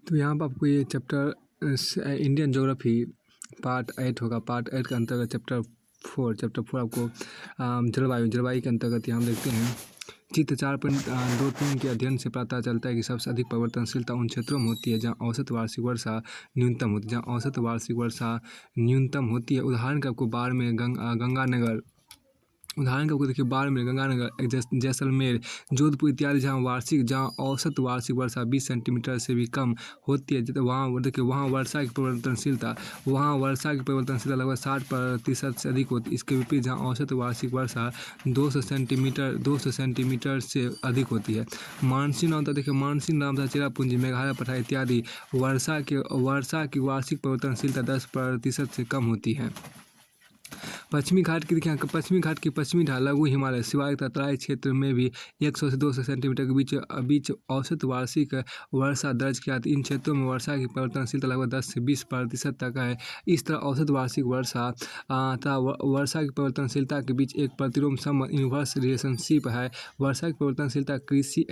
तो यहाँ पर आपको ये चैप्टर इंडियन ज्योग्राफी पार्ट 8 होगा। पार्ट 8 के अंतर्गत चैप्टर 4 आपको जलवायु के अंतर्गत यहाँ देखते हैं चित्र 4.23 के अध्ययन से पता चलता है कि सबसे अधिक परिवर्तनशीलता उन क्षेत्रों में होती है जहाँ औसत वार्षिक वर्षा न्यूनतम होती है। उदाहरण के आपको गंगानगर गंगानगर जैसलमेर जोधपुर इत्यादि जहाँ औसत वार्षिक वर्षा 20 सेंटीमीटर से भी कम होती है। तो वहाँ वर्षा की परिवर्तनशीलता लगभग 60% से अधिक होती है। इसके विपरीत जहाँ औसत वार्षिक वर्षा 200 सेंटीमीटर से अधिक होती है। मानसून नामता चेरापूंजी मेघालय पठार इत्यादि वर्षा की वार्षिक परिवर्तनशीलता 10% से कम होती है। पश्चिमी घाट की पश्चिमी ढाल लघु हिमालय शिवालिक तथा तराई क्षेत्र में भी 100 से 200 सेंटीमीटर के बीच औसत वार्षिक वर्षा दर्ज किया जाती है। इन क्षेत्रों में वर्षा की परिवर्तनशीलता लगभग 10 से 20% तक है। इस तरह औसत वार्षिक वर्षा तथा वर्षा की परिवर्तनशीलता के बीच एक प्रतिलोम संबंध इनवर्स रिलेशनशिप है। वर्षा की परिवर्तनशीलता कृषि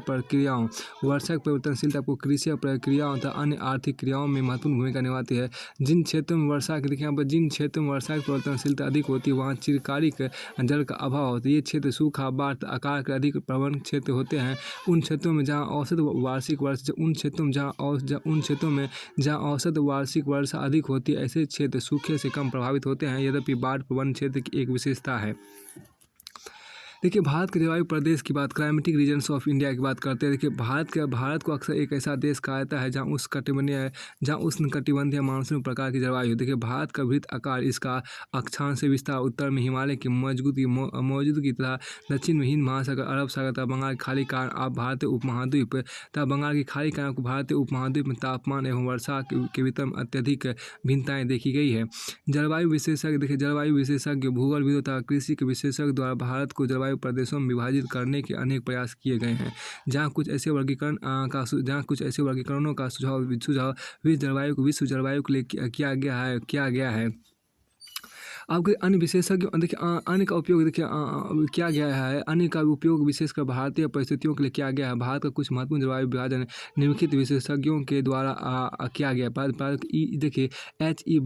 प्रक्रियाओं कृषि प्रक्रियाओं तथा अन्य आर्थिक क्रियाओं में महत्वपूर्ण भूमिका निभाती है। जिन क्षेत्रों में वर्षा की परिवर्तनशीलता अधिक होती है वहाँ चिरकालिक जल का अभाव होता है। ये क्षेत्र सूखा, बाढ़ आकार के अधिक प्रवण क्षेत्र होते हैं। उन क्षेत्रों में जहाँ औसत वार्षिक वर्षा अधिक होती है ऐसे क्षेत्र सूखे से कम प्रभावित होते हैं। यद्यपि बाढ़ प्रवण क्षेत्र की एक विशेषता है। देखिए भारत के जलवायु प्रदेश की बात, क्लाइमेटिक रीजन्स ऑफ इंडिया की बात करते हैं। देखिए भारत को अक्सर एक ऐसा देश कहा जाता है जहाँ उष्णकटिबंधीय मानसून प्रकार की जलवायु। देखिए भारत का वृत्त आकार, इसका अक्षांश विस्तार, उत्तर में हिमालय की मौजूदगी तथा दक्षिण में हिंद महासागर, अरब सागर तथा बंगाल की खाड़ी कारण आप भारतीय उपमहाद्वीप तथा बंगाल की खाड़ी कारण आपको भारतीय उपमहाद्वीप में तापमान एवं वर्षा के वितरण में अत्यधिक भिन्नताएं देखी गई है। जलवायु विशेषज्ञ भूगोलविदों तथा कृषि के विशेषज्ञ द्वारा भारत को जलवायु प्रदेशों में विभाजित करने के अनेक प्रयास किए गए हैं। जहाँ कुछ ऐसे वर्गीकरणों का सुझाव विश्व जलवायु के लिए किया गया है। आपके अन्य विशेषज्ञों अन्य का उपयोग किया गया है। अन्य का उपयोग विशेषकर भारतीय परिस्थितियों के लिए किया गया है। भारत का कुछ महत्वपूर्ण जलवायु विभाजन निम्नलिखित विशेषज्ञों के द्वारा किया गया। देखिए H.E.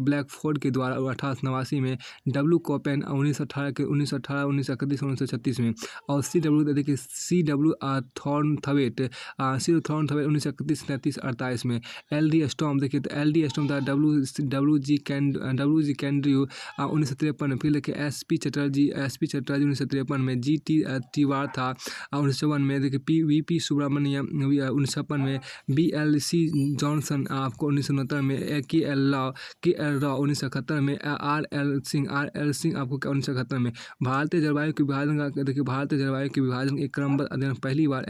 ब्लैकफोर्ड के द्वारा 1889 में, W. कोपेन 1931 1936 में और C.W. थॉर्नथवेट 1931-38 में। L.D. स्टॉर्म तथा W.G. कैंड्रयू 1953 में। फिर देखिए SP चटर्जी 1953 में। G.T. तिवारथा 1954 में। देखिए V.P. सुब्रमण्यम 1956 में। B.L.C. जॉनसन आपको 1969 में। K.L. राव 1971 में। R.L. सिंह आपको 1971 में। भारतीय जलवायु के विभाजन एक क्रमबद्ध अध्ययन पहली बार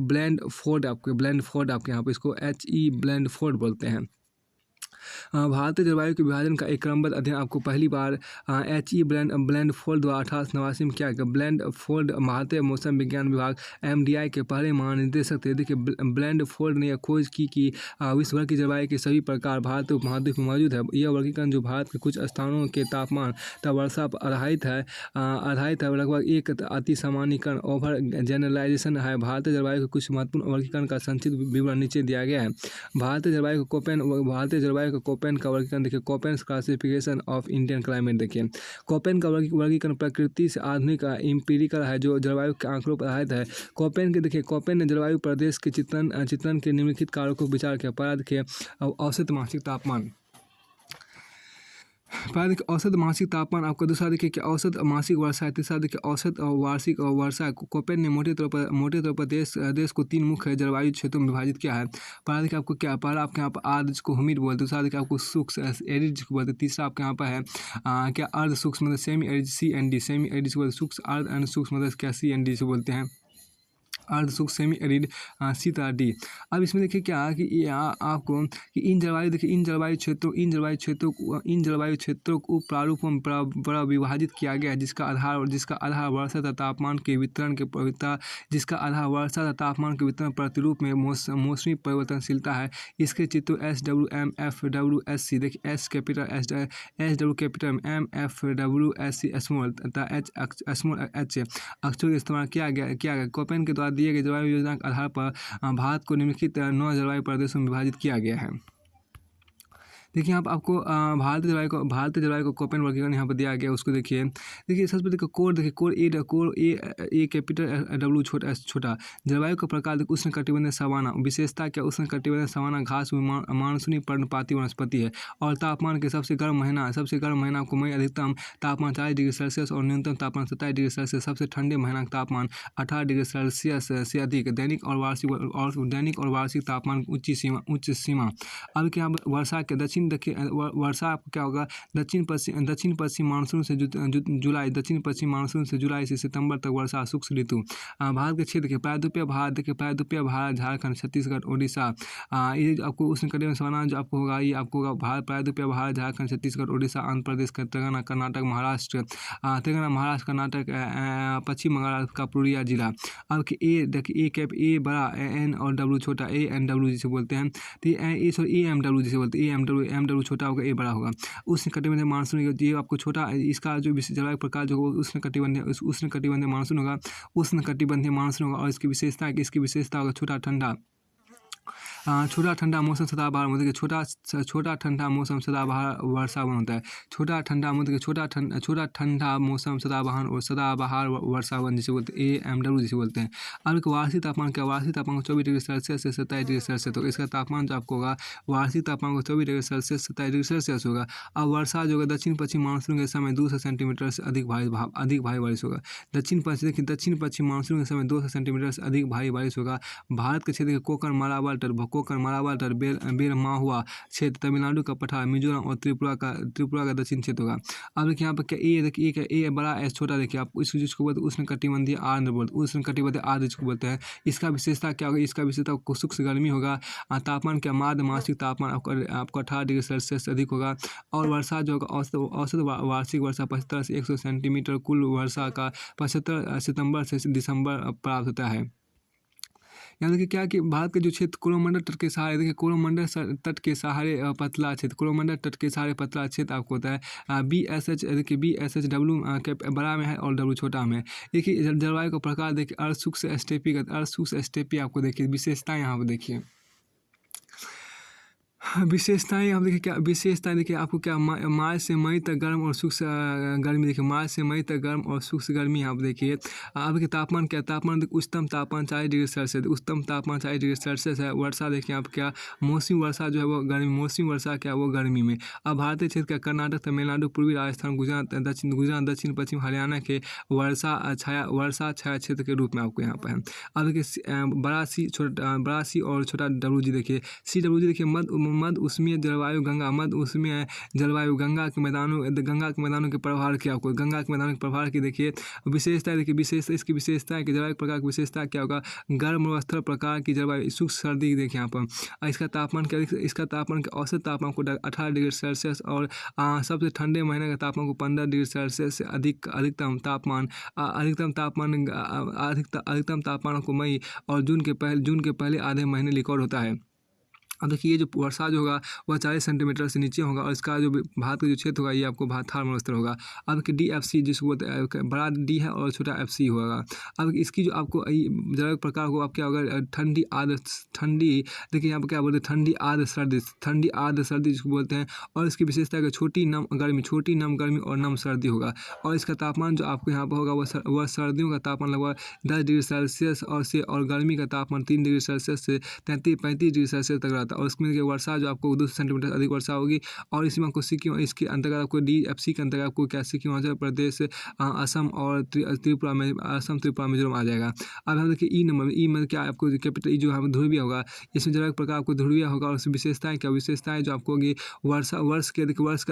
ब्लैंडफोर्ड आपके यहाँ पे इसको H.E. ब्लैंडफोर्ड बोलते हैं। भारतीय जलवायु के विभाजन का एक क्रमबद्ध अध्ययन आपको पहली बार H.E. ब्लैंडफोर्ड द्वारा 1889 में किया गया। ब्लैंडफोर्ड भारतीय मौसम विज्ञान विभाग MDI के पहले महानिदेशक थे। देखिए ब्लैंडफोर्ड ने यह खोज की कि विश्व भर की जलवायु के सभी प्रकार भारतीय उपमहाद्वीप में मौजूद है। यह वर्गीकरण जो भारत के कुछ स्थानों के तापमान तथा वर्षा पर आधारित है लगभग एक अति सामान्यीकरण ओवर जनरलाइजेशन है। भारतीय जलवायु के कुछ महत्वपूर्ण वर्गीकरण का संक्षिप्त विवरण नीचे दिया गया है। भारतीय जलवायु का कोपेन का वर्गीकरण देखिए। Koppen classification of Indian climate. देखिए कोपेन का वर्गीकरण प्रकृति से आधुनिक एम्पिरिकल है जो जलवायु के आंकड़ों पर आधारित है। कोपेन ने जलवायु प्रदेश के चित्रण के निम्नलिखित कारकों पर विचार किया। पहला देखिए औसत मासिक तापमान आपका। दूसरा देखिए कि औसत मासिक वर्षा है। तीसरा देखिए औसत वार्षिक वर्षा। कोपेन ने मोटे तौर पर देश को 3 मुख्य जलवायु क्षेत्रों में विभाजित किया है। पहला देखिए आपके यहाँ पर आर्द्र जिसको ह्यूमिड बोलते हैं। दूसरा देखिए आपको शुष्क एरिड जिसको बोलते हैं। तीसरा आपके यहाँ पर है अर्ध शुष्क मतलब semi arid CND semi arid जिसको बोलते हैं। शुष्क अर्ध एंड शुष्क मतलब क्या CND जिसे बोलते हैं। अर्ध शुष्क सेमी एरिड C.D। अब इसमें देखिए क्या है कि आपको कि इन जलवायु क्षेत्रों को उप प्रारूपों में विभाजित किया गया है जिसका आधार वर्षा तथा तापमान के वितरण प्रतिरूप में मौसमी परिवर्तनशीलता है। इसके चित्रों SWMFWSC देखिए S capital SW capital MFWSC small तथा H स्मॉल H अक्षरों का इस्तेमाल किया गया। कोपेन के द्वारा दिए गए जलवायु योजना के आधार पर भारत को निम्नलिखित 9 जलवायु प्रदेशों में विभाजित किया गया है। देखिए यहाँ पर आपको भारतीय जलवायु को कोपेन वर्गीकरण यहाँ पर दिया गया, उसको देखिए। देखिए सबसे पहले कोड देखिए, कोड ए कैपिटल डब्ल्यू छोटा एस छोटा। जलवायु का प्रकार देखिए उष्णकटिबंधीय सवाना। विशेषता क्या, उष्णकटिबंधीय सवाना घास मानसूनी पर्णपाती वनस्पति है। और तापमान के सबसे गर्म महीना आपको मई, अधिकतम तापमान 40 डिग्री सेल्सियस और न्यूनतम तापमान 27 डिग्री सेल्सियस। सबसे ठंडे महीना का तापमान 18 डिग्री सेल्सियस से अधिक। दैनिक और वार्षिक तापमान उच्च सीमा। अब क्या वर्षा के दक्षिण देखिए, वर्षा आपको क्या होगा, दक्षिण पश्चिम मानसून से जुलाई से सितंबर तक वर्षा शुष्क ऋतु। भारत के क्षेत्र देखिए, प्रायद्वीपीय भारत, झारखंड, छत्तीसगढ़, उड़ीसा। ये आपको उष्णकटिबंधीय सवाना जो आपको होगा, ये आपको होगा भारत, प्रायद्वीपीय भारत, झारखंड, छत्तीसगढ़, उड़ीसा, आंध्र प्रदेश, तेलंगाना, कर्नाटक, महाराष्ट्र, पश्चिम बंगाल का पुरुलिया जिला। अब ए देखिए, ए बड़ा, एन और डब्ल्यू छोटा, ANW जिसे बोलते हैं। तो AMW जिसे बोलते हैं, एमडब्ल्यू छोटा होगा, ए बड़ा होगा। उष्णकटिबंधीय मानसून ये आपको छोटा, इसका जो जलवायु प्रकार जो होगा उष्णकटिबंधीय मानसून होगा। और इसकी विशेषता होगा छोटा ठंडा मौसम सदाबहार, मतलब कि छोटा ठंडा मौसम सदाबहार वर्षावन होता है। छोटा ठंडा मौसम सदाबहार वर्षावन जिसे बोलते हैं, AMW जिसे बोलते हैं। अब एक वार्षिक तापमान क्या, 24 डिग्री सेल्सियस से 27 डिग्री सेल्सियस। तो इसका तापमान जो आपको होगा, वार्षिक तापमान को 24 डिग्री सेल्सियस 27 डिग्री सेल्सियस होगा। अब वर्षा जो होगा दक्षिण पश्चिम मानसून के समय 200 सेंटीमीटर से अधिक भारी बारिश होगा। दक्षिण पश्चिम मानसून के समय 200 सेंटीमीटर से अधिक भारी बारिश होगा। भारत के क्षेत्र के कोकण, मालाबार तट, बेल माहुआ क्षेत्र, तमिलनाडु का पठार, मिजोरम और त्रिपुरा का दक्षिण क्षेत्र होगा। अब देखिए यहाँ पर क्या, ए बड़ा, एस छोटा। देखिए आप इस जिसको बोलते हैं उष्णकटिबंधीय आर्द्र जिसको बोलते हैं। इसका विशेषता क्या होगा, इसका विशेषता शुष्क गर्मी होगा। तापमान क्या, मासिक तापमान आपको 18 डिग्री सेल्सियस से अधिक होगा। और वर्षा जो होगा, औसत वार्षिक वर्षा 75 से 100 सेंटीमीटर। कुल वर्षा का 75 सितंबर से दिसंबर प्राप्त होता है। यहाँ देखिए क्या कि भारत के जो क्षेत्र कोरोमंडल तट के सहारे, देखिए कोरोमंडल तट के सहारे पतला क्षेत्र आपको होता है BSH। देखिए BSHW के बड़ा में है और W छोटा में। देखिए जलवायु का प्रकार देखिए, अर्धशुष्क स्टेपी आपको देखिए विशेषताएं यहाँ पर देखिए। विशेषताएं आप देखिए, क्या विशेषताएं देखिए आपको क्या, मार्च से मई तक गर्म और शुष्क गर्मी। देखिए मार्च से मई तक गर्म और शुष्क गर्मी आप देखिए। अब के तापमान क्या, तापमान देखिए उच्चतम तापमान 40 डिग्री सेल्सियस है। वर्षा देखिए आप क्या, मौसमी वर्षा जो है वो गर्मी में। अब भारतीय क्षेत्र का कर्नाटक, तमिलनाडु, पूर्वी राजस्थान, गुजरात, दक्षिण पश्चिम हरियाणा के वर्षा छाया क्षेत्र के रूप में आपको यहाँ पर है। अब देखिए बड़ा सी और छोटा WG देखिए। CWG देखिए मध्य उष्मीय जलवायु गंगा के मैदानों के प्रभाव की आपको, की देखिए विशेषता। देखिए इसकी विशेषता है कि जलवायु प्रकार की विशेषता क्या होगा, गर्म स्थल प्रकार की जलवायु, शुष्क सर्दी देखिए यहाँ पर। इसका तापमान क्या, इसका तापमान का औसत तापमान को 18 डिग्री सेल्सियस और सबसे ठंडे महीने का तापमान को 15 डिग्री सेल्सियस से अधिकतम तापमान को मई और जून के पहले आधे महीने रिकॉर्ड होता है। अब देखिए ये जो वर्षा जो होगा वह 40 सेंटीमीटर से नीचे होगा। और इसका जो भारत का जो क्षेत्र होगा ये आपको थार मरुस्थल होगा। अब कि DFC जिसको बोलते हैं, बड़ा D है और छोटा FC होगा। अब इसकी जो आपको जलवायु प्रकार को आप क्या होगा, ठंडी देखिए यहाँ पर क्या बोलते हैं, ठंडी आर्द्र सर्दी जिसको बोलते हैं। और इसकी विशेषता है छोटी नम गर्मी और नम सर्दी होगा। और इसका तापमान जो आपको यहाँ पर होगा वह सर्दियों का तापमान लगभग 10 डिग्री सेल्सियस और गर्मी का तापमान 3 डिग्री सेल्सियस से 35 डिग्री सेल्सियस तक रहता है। और इसमें वर्षा जो आपको 200 सेंटीमीटर अधिक वर्षा होगी। और इसमें आपको सिक्किम, इसके अंतर्गत आपको DFC के अंतर्गत आपको क्या, सिक्किम, हिमाचल प्रदेश, असम और त्रिपुरा मिजोरम आ जाएगा। अब हम देखिए ई में क्या आपको कैपिटल ई जो है ध्रुवीय होगा। इसमें जलवायु प्रकार आपको ध्रुवीय होगा। और विशेषताएं क्या, विशेषताएं जो आपको होगी, वर्ष के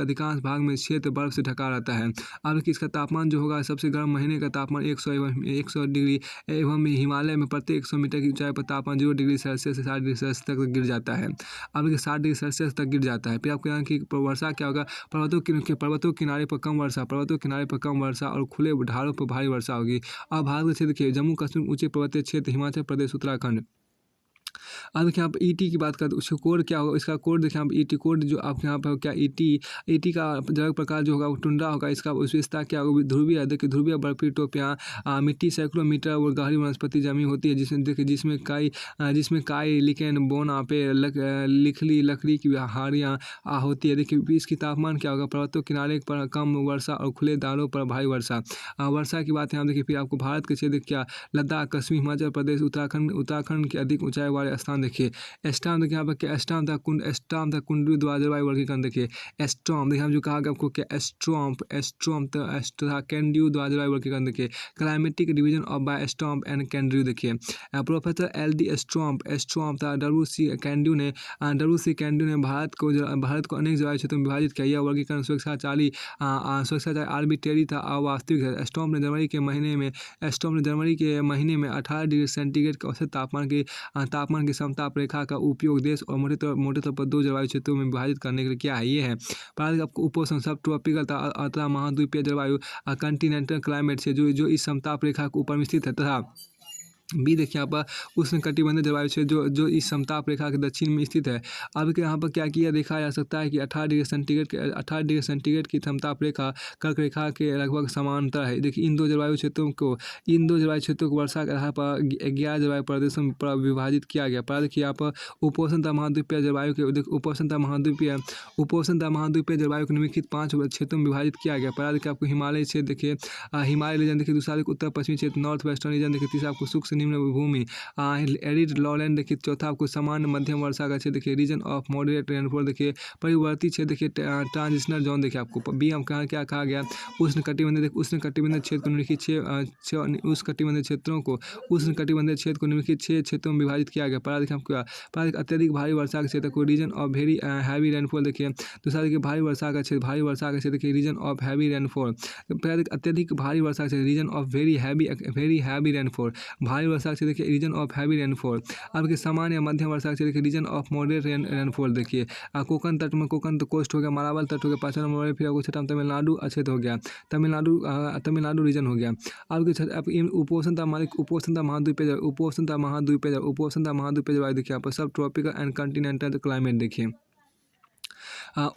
अधिकांश भाग में क्षेत्र बर्फ से ढका रहता है। अब देखिए इसका तापमान जो होगा, सबसे गर्म महीने का तापमान 100 डिग्री एवं हिमालय में प्रत्येक 100 मीटर की ऊंचाई पर तापमान 0 डिग्री सेल्सियस से 60 डिग्री सेल्सियस तक गिर जाता है। अब 60 डिग्री सेल्सियस तक गिर जाता है। फिर आपको यहाँ की वर्षा क्या होगा, पर्वतों किनारे पर कम वर्षा और खुले ढालों पर भारी वर्षा होगी। अब भारत के क्षेत्र के जम्मू कश्मीर, ऊंचे पर्वतीय क्षेत्र, हिमाचल प्रदेश, उत्तराखंड अब देखिए यहाँ पे ईटी की बात करें तो उसका कोड क्या होगा, इसका कोड देखिए यहाँ पे ईटी कोड जो आपके यहाँ पे क्या ईटी का जल प्रकार जो होगा वो टुंड्रा होगा। इसका विशेषता क्या होगी, ध्रुवीय, देखिए ध्रुवीय बर्फीली टोपियाँ मिट्टी सैकड़ों मीटर और गहरी वनस्पति जमी होती है, जिसमें देखिए जिसमें काई लिकेन बोना पे लिखली लकड़ी की हारियाँ होती है। देखिए इसकी तापमान क्या होगा, पर्वतों किनारे पर कम वर्षा और खुले दारों पर भारी वर्षा। वर्षा की बात यहाँ देखिए फिर आपको भारत के क्षेत्र क्या, लद्दाख, कश्मीर, हिमाचल प्रदेश, उत्तराखंड के अधिक ऊंचाई वाले स्थान देखिए। एस्टाम देखिए यहाँ पर क्या, एस्टाम तथा कुंडली द्वारा जलवायु वर्गीकरण देखिए। एस्ट्रॉम देखिए हम जो कहा गया आपको क्या, एस्ट्रॉम तथा कैंड्यू द्वारा जलवायु वर्गीकरण देखिए। Climatic division of by Stamp and Kendrew देखिए। Professor LD. एस्ट्रॉम तथा डब्ल्यू सी कैंड्यू ने भारत को अनेक जलवायु क्षेत्रों में विभाजित किया। यह वर्गीकरण स्वेच्छाचारी आर्बिट्रेरी था, अवास्तविक है। एस्ट्रॉम ने जनवरी के महीने में 18 डिग्री सेंटीग्रेड के औसत तापमान की समताप रेखा का उपयोग देश और मोटे तौर पर 2 जलवायु क्षेत्रों में विभाजित करने के लिए किया है। ये है भारत आपको उपोष्ण सब ट्रॉपिकल तथा महाद्वीपीय जलवायु कंटिनेंटल क्लाइमेट से जो इस समताप रेखा के ऊपर में स्थित है, तथा बी देखिए यहाँ पर उष्णकटिबंधीय जलवायु क्षेत्र जो इस समताप रेखा के दक्षिण में स्थित है। अब यहाँ पर क्या किया देखा जा सकता है कि 18 डिग्री सेंटीग्रेड की समताप रेखा कर्क रेखा के लगभग समांतर है। देखिए इन दो जलवायु क्षेत्रों को वर्षा के आधार पर 11 जलवायु प्रदेशों में विभाजित किया गया। पर देखिए यहाँ पर उपोष्णता महाद्वीपीय जलवायु के उपोष्णता महाद्वीपीय जलवायु को निम्नलिखित 5 क्षेत्रों में विभाजित किया गया। पर देखिए आपको हिमालय क्षेत्र देखिए, हिमालय रीजन देखिए, दूसरा उत्तर पश्चिमी क्षेत्र नॉर्थ वेस्टर्न रीजन देखिए, तीसरा आपको शुष्क निम्न भूमि एरिड लॉलैंड देखिए, चौथा आपको सामान्य मध्यम वर्षा का क्षेत्र देखिए, रीजन ऑफ मॉडरेट रेनफॉल देखिए, परिवर्ती क्षेत्र देखिए, ट्रांजिशनल जोन देखिए। आपको बी हम कहाँ क्या कहा गया, उष्णकटिबंधीय क्षेत्र को निम्नलिखित उष्णकटिबंधीय क्षेत्र को निम्नलिखित 6 क्षेत्रों में विभाजित किया गया। पर देखिए आपको अत्यधिक भारी वर्षा के क्षेत्र को region of very heavy rainfall देखिए। दूसरा देखिए भारी वर्षा का क्षेत्र देखिए, रीजन ऑफ हैवी रेनफॉल। अत्यधिक भारी वर्षा का क्षेत्र region of very heavy rainfall. भारी वर्षा से देखिए रीजन ऑफ हैवी रेनफॉल। अब के सामान्य मध्यम वर्षा से देखिए, रीजन ऑफ मॉडरेट रेनफॉल देखिए। कोकण तो कोस्ट हो गया, मालाबार तट हो गया, पाँचवा नंबर फिर आपको छठा तमिलनाडु क्षेत्र हो गया, तमिलनाडु रीजन हो गया। अब उपोष्णता महाद्वीपीय जलवायु देखिए यहाँ पर सब ट्रॉपिकल एंड कॉन्टिनेंटल क्लाइमेट देखिए।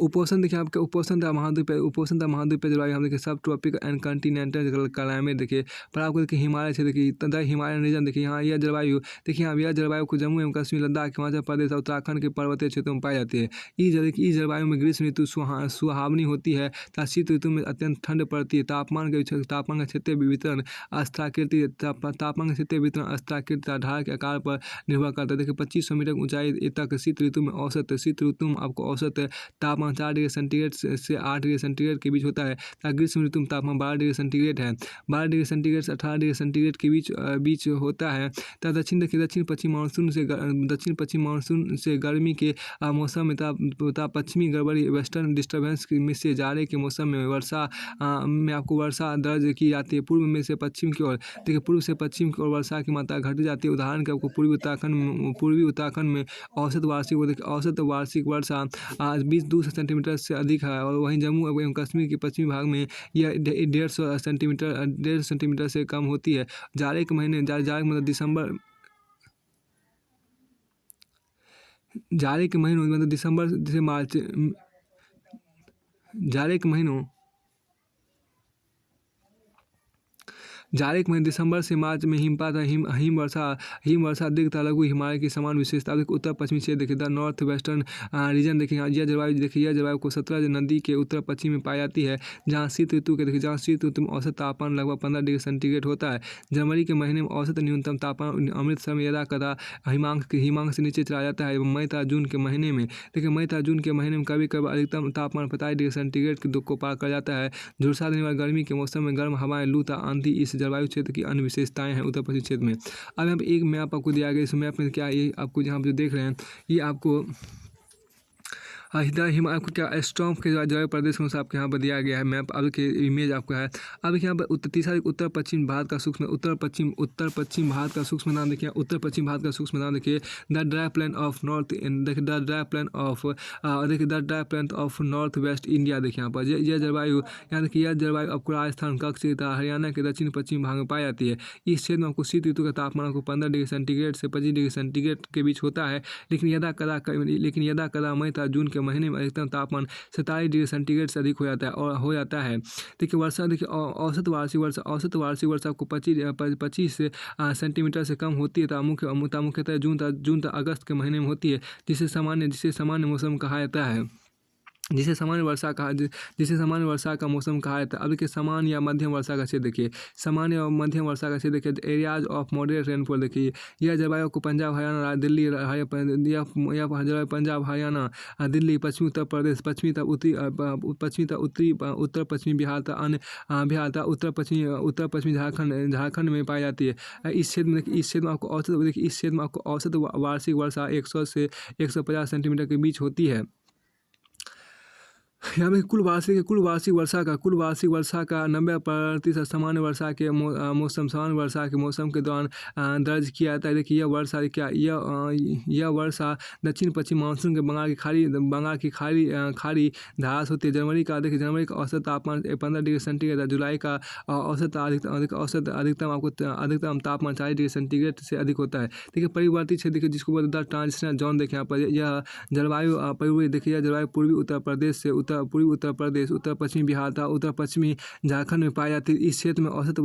उपोष्ण देखिए आपके उपोष्णता महाद्वीपीय जलवायु हम देखिए सब ट्रॉपिकल एंड कॉन्टिनेंटल क्लाइमेट देखिए। पर आपको देखिए हिमालय से देखिए, तथा हिमालयन रीजन देखिए, यहाँ यह जलवायु देखिए, यहाँ यह जलवायु को जम्मू एवं कश्मीर, लद्दाख, हिमाचल प्रदेश और उत्तराखंड के पर्वतीय क्षेत्रों में पाई जाती है। इस जलवायु में ग्रीष्म ऋतु सुहावनी होती है तथा शीत ऋतु में अत्यंत ठंड पड़ती है। तापमान का क्षेत्रीय वितरण अस्त्राकृत ढाल के आकार पर निर्भर करता है। देखिए 2500 मीटर ऊंचाई तक शीत ऋतु में आपको औसत तापमान 4 डिग्री सेंटीग्रेड से 8 डिग्री सेंटीग्रेड के बीच होता है, तथा ग्रीष्म ऋतु में तापमान 12 डिग्री सेंटीग्रेड है, 12 डिग्री सेंटीग्रेड से 18 डिग्री सेंटीग्रेड के बीच होता है। तथा दक्षिण पश्चिम मानसून से गर्मी के मौसम में तथा पश्चिमी गड़बड़ी वेस्टर्न डिस्टर्बेंस में से जाड़े के मौसम में आपको वर्षा दर्ज की जाती है। पूर्व से पश्चिम की ओर वर्षा की मात्रा घट जाती है। उदाहरण के आपको पूर्वी उत्तराखंड में औसत वार्षिक वर्षा 20 सेंटीमीटर से अधिक है, और वहीं जम्मू एवं कश्मीर के पश्चिमी भाग में यह 150 सेंटीमीटर से कम होती है। जाड़े के महीने मतलब दिसंबर से मार्च, जाड़े के महीने दिसंबर से मार्च में हिम वर्षा अधिक तथा लघु हिमालय की समान विशेषता। उत्तर पश्चिमी क्षेत्र देखिए, द नॉर्थ वेस्टर्न रीजन देखिए, यह जलवायु को सतलज नदी के उत्तर पश्चिम में पाई जाती है, जहाँ शीत ऋतु में औसत तापमान लगभग 15 डिग्री सेंटीग्रेड होता है। जनवरी के महीने में औसत न्यूनतम तापमान अमृतसर में यदा हिमांक से नीचे चला जाता है। मई तथा जून के महीने में कभी कभी अधिकतम तापमान 45 डिग्री सेंटीग्रेड को पार कर जाता है। झुलसा देने वाली गर्मी के मौसम में गर्म हवाएं, लू तथा आंधी इस जलवायु क्षेत्र की अन्य विशेषताएं हैं उत्तर पश्चिम क्षेत्र में। अब यहाँ पे एक मैप आपको दिया गया, इस मैप में क्या ये आपको जहाँ पे जो देख रहे हैं, ये आपको आपको क्या स्टॉम्प के जलवायु प्रदेश के अनुसार आपके यहाँ पर दिया गया है मैप। अब के इमेज आपको है। अब यहाँ पर तीसरा उत्तर पश्चिम भारत का सूक्ष्म उत्तर पश्चिम भारत का सूक्ष्म नाम देखिए। उत्तर पश्चिम भारत का सूक्ष्म नाम देखिए the dry plain of north, देखिए द ड्राई प्लेन ऑफ देखिए the dry plain of north west India. देखिए यहाँ पर यह जलवायु, यहाँ देखिए यह जलवायु आपको राजस्थान, कच्छ तथा हरियाणा के दक्षिण पश्चिम भाग में पाई जाती है। इस क्षेत्र में आपको शीत ऋतु का तापमान आपको 15 डिग्री सेंटीग्रेड से 25 डिग्री सेंटीग्रेड के बीच होता है। लेकिन यदा कदा मई तथा जून के महीने में अधिकतम तापमान 47 डिग्री सेंटीग्रेड से अधिक हो जाता है। देखिए वर्षा, देखिए औसत वार्षिक वर्षा आपको 25 सेंटीमीटर से कम होती है। मुख्यतः जून तथा अगस्त के महीने में होती है, जिसे सामान्य मौसम कहा जाता है, जिसे सामान्य वर्षा का मौसम कहा जाता है। अब देखिए सामान्य या मध्यम वर्षा का क्षेत्र देखिए, सामान्य और मध्यम वर्षा का क्षेत्र देखिए एरियाज ऑफ मॉडरेट रेनफॉल। देखिए यह जलवायु को पंजाब हरियाणा दिल्ली जलवायु पंजाब हरियाणा दिल्ली पश्चिमी उत्तर प्रदेश पश्चिमी तथा उत्तरी उत्तर पश्चिमी बिहार तथा उत्तर पश्चिमी झारखंड में पाई जाती है। इस क्षेत्र में आपको औसत वार्षिक वर्षा 100 से 150 सेंटीमीटर के बीच होती है। यहाँ पे कुल वार्षिक वर्षा का 90% सामान्य वर्षा के मौसम के दौरान दर्ज किया जाता है। देखिए यह वर्षा दक्षिण पश्चिम मानसून के बंगाल की खाड़ी धारा से होती है। जनवरी का औसत तापमान 15 डिग्री सेंटीग्रेड है। जुलाई का औसत अधिकतम तापमान 40 डिग्री सेंटीग्रेड से अधिक होता है। देखिए परिवर्तित क्षेत्र देखिए जिसको बोलते हैं ट्रांजिशनल जोन। देखिए यहाँ पर यह जलवायु पूर्वी उत्तर प्रदेश उत्तर पश्चिमी बिहार तथा उत्तर पश्चिमी झारखंड में पाई जाती है। इस क्षेत्र में औसत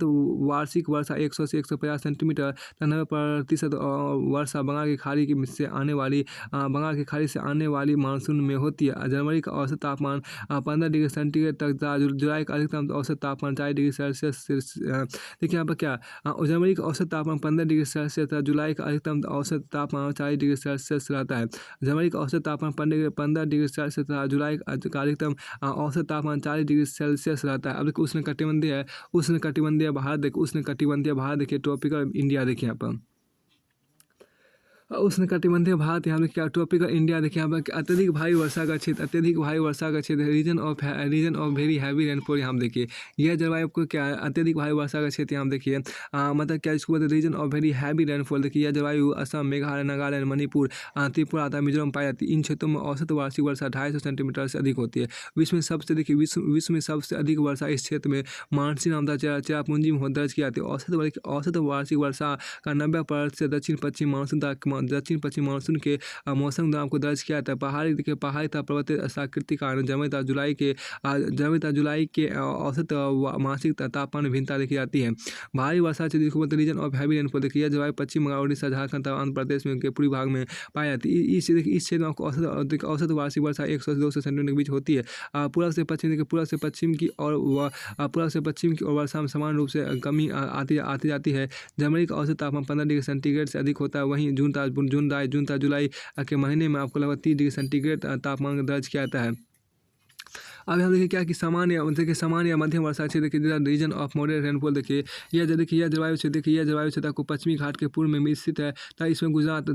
वार्षिक वर्षा 100 से 150 सेंटीमीटर तथा 90% वर्षा बंगाल की खाड़ी से आने वाली मानसून में होती है। जनवरी का औसत तापमान 15 डिग्री सेंटीग्रेड तक था। जुलाई का अधिकतम औसत तापमान 40 डिग्री सेल्सियस। देखिए यहाँ पर क्या जनवरी का औसत तापमान 15 डिग्री सेल्सियस तथा जुलाई का अधिकतम औसत तापमान 40 डिग्री सेल्सियस रहता है। जनवरी का औसत तापमान 15 डिग्री सेल्सियस तथा जुलाई का अधिकतम औसत तापमान 40 डिग्री सेल्सियस रहता है। अब देखिए उष्णकटिबंधीय भारत देखिए ट्रॉपिकल इंडिया। देखिए यहाँ पर उष्णकटिबंधीय भारत, यहाँ पे क्या ट्रॉपिकल इंडिया। देखिए यहाँ पर अत्यधिक भारी वर्षा का क्षेत्र region of very heavy rainfall. यहाँ देखिए यह जलवायु को क्या है अत्यधिक भारी वर्षा का क्षेत्र। यहाँ देखिए मतलब क्या इसको बोलते हैं region of very heavy rainfall. देखिए यह जलवायु असम, मेघालय, नागालैंड, मणिपुर, त्रिपुरा तथा मिजोरम पाई जाती है। इन क्षेत्रों में औसत वार्षिक वर्षा 250 सेंटीमीटर से अधिक होती है। विश्व में सबसे अधिक वर्षा इस क्षेत्र में मानसून नामदा चेरापूंजी में दर्ज की जाती है। औसत वार्षिक वर्षा का 90% दक्षिण पश्चिम मानसून के मौसम दौरान को दर्ज किया जाता है। पहाड़ी तथा पर्वतीय आकृति का जनवरी तथा जुलाई के औसत मासिक तापमान भिन्नता देखी जाती है। भारी वर्षा से रीजन ऑफ हैवी रेनफॉल। देखिए यह जलवायु पश्चिम बंगाल, उड़ीसा, झारखंड तथा आंध्र प्रदेश में के पूर्वी भाग में पाई जाती है। इस क्षेत्र में औसत वार्षिक वर्षा 100 से 200 सेंटीमीटर के बीच होती है। पूर्व से पश्चिम की ओर वर्षा में समान रूप से कमी आती जाती है। जनवरी का औसत तापमान 15 डिग्री सेंटीग्रेड से अधिक होता है। वहीं जून तथा जुलाई के महीने में आपको लगभग 30 डिग्री सेंटीग्रेड तापमान दर्ज किया जाता है। अब हम देखिए क्या कि सामान्य या मध्यम वर्षा क्षेत्र देखिए रीजन ऑफ मॉडरेट रेनफॉल। देखिए यह जलवायु क्षेत्र को पश्चिमी घाट के पूर्व में स्थित है तथा इसमें गुजरात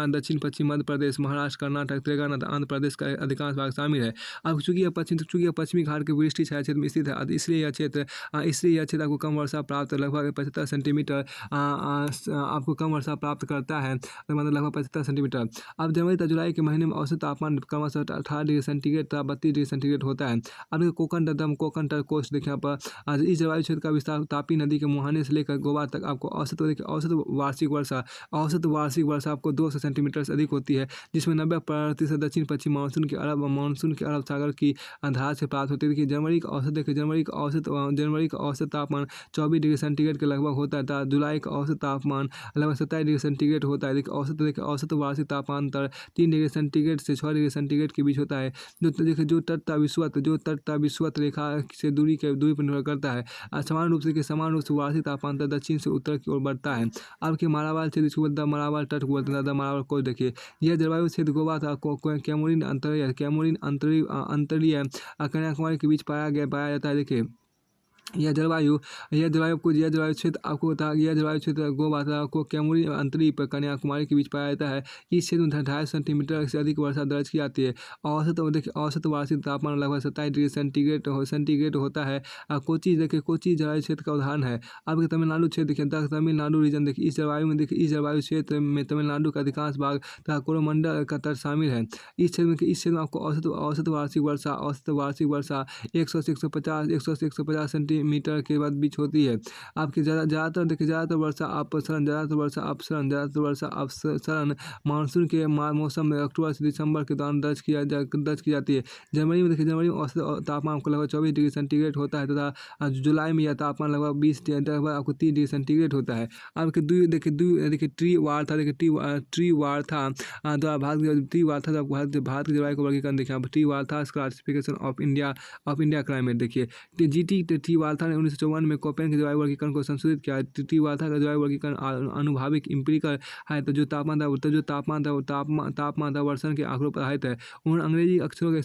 दक्षिण पश्चिम मध्य प्रदेश, महाराष्ट्र, कर्नाटक, तेलंगाना तथा आंध्र प्रदेश का अधिकांश भाग शामिल है। अब चूंकि यह पश्चिमी घाट के वृष्टि छाया क्षेत्र में स्थित है, इसलिए यह क्षेत्र आपको कम वर्षा प्राप्त लगभग 75 सेंटीमीटर आपको कम वर्षा प्राप्त करता है, मतलब लगभग 75 सेंटीमीटर। अब जनवरी तथा जुलाई के महीने में औसत तापमान क्रमशः 18 डिग्री सेंटीग्रेड तथा 32 डिग्री सेंटीग्रेड होता है। अब कोकण तट कोस्ट देखिए यहाँ पर इस जलवायु क्षेत्र का विस्तार तापी नदी के मुहाने से लेकर गोवा तक आपको औसत वार्षिक वर्षा आपको 200 सेंटीमीटर से अधिक होती है, जिसमें 90% दक्षिण पश्चिम मानसून के अरब सागर की धारा से प्राप्त होती है। देखिए जनवरी का औसत तापमान 24 डिग्री सेंटीग्रेड के लगभग होता है तथा जुलाई का औसत तापमान लगभग 27 डिग्री सेंटीग्रेड होता है। देखिए औसत वार्षिक तापमान 3 डिग्री सेंटीग्रेड से 6 डिग्री सेंटीग्रेड के बीच होता है। जो तटता विषुवत रेखा से दूरी पर निर्भर करता है। समान रूप से वार्षिक तापमान दक्षिण से उत्तर की ओर बढ़ता है। अब के मालाबार क्षेत्र जिसको बोलते हैं मालाबार तट को बोलते हैं मालाबार कोस्ट। देखिए यह जलवायु क्षेत्र गोवा था कैमोरिन अंतरीय कन्याकुमारी के बीच पाया जाता है। देखिए यह जलवायु क्षेत्र आपको बता, यह जलवायु क्षेत्र गोवाता को कैमूरी अंतरीप कन्याकुमारी के बीच पाया जाता है। इस क्षेत्र में 250 सेंटीमीटर से अधिक वर्षा दर्ज की जाती है। औसत वार्षिक तापमान लगभग 27 डिग्री सेंटीग्रेड होता है। कोची जलवायु क्षेत्र का उदाहरण है। आपके तमिलनाडु क्षेत्र देखिए, तमिलनाडु रीजन देखिए, इस जलवायु क्षेत्र में तमिलनाडु का अधिकांश भाग तथा कोरोमंडल का तट शामिल है। इस क्षेत्र में आपको औसत वार्षिक वर्षा 100 से 150 सेंटीमीटर के बाद बीच होती है। आपकी ज़्यादातर वर्षा अपसरण मानसून के मौसम में अक्टूबर से दिसंबर के दौरान दर्ज की जाती है। जनवरी में औसत तापमान आपको लगभग 24 डिग्री सेंटीग्रेड होता है तथा जुलाई में यह तापमान लगभग 30 डिग्री सेंटीग्रेड होता है। आपके ट्री वार्था द्वारा भारत के जलवायु का वर्गीकरण देखिए। आप Trewartha classification of India climate देखिए। ट्री वार्था ने 1954 में कोपेन के जलवायु वर्गीकरण को संशोधित किया। ट्री वार्था का जलवायु वर्गीकरण अनुभाविक इम्पिरिकल है, तो जो तापमान था वर्षण के आंकड़ों पर आधारित है। उन्होंने अंग्रेजी अक्षरों का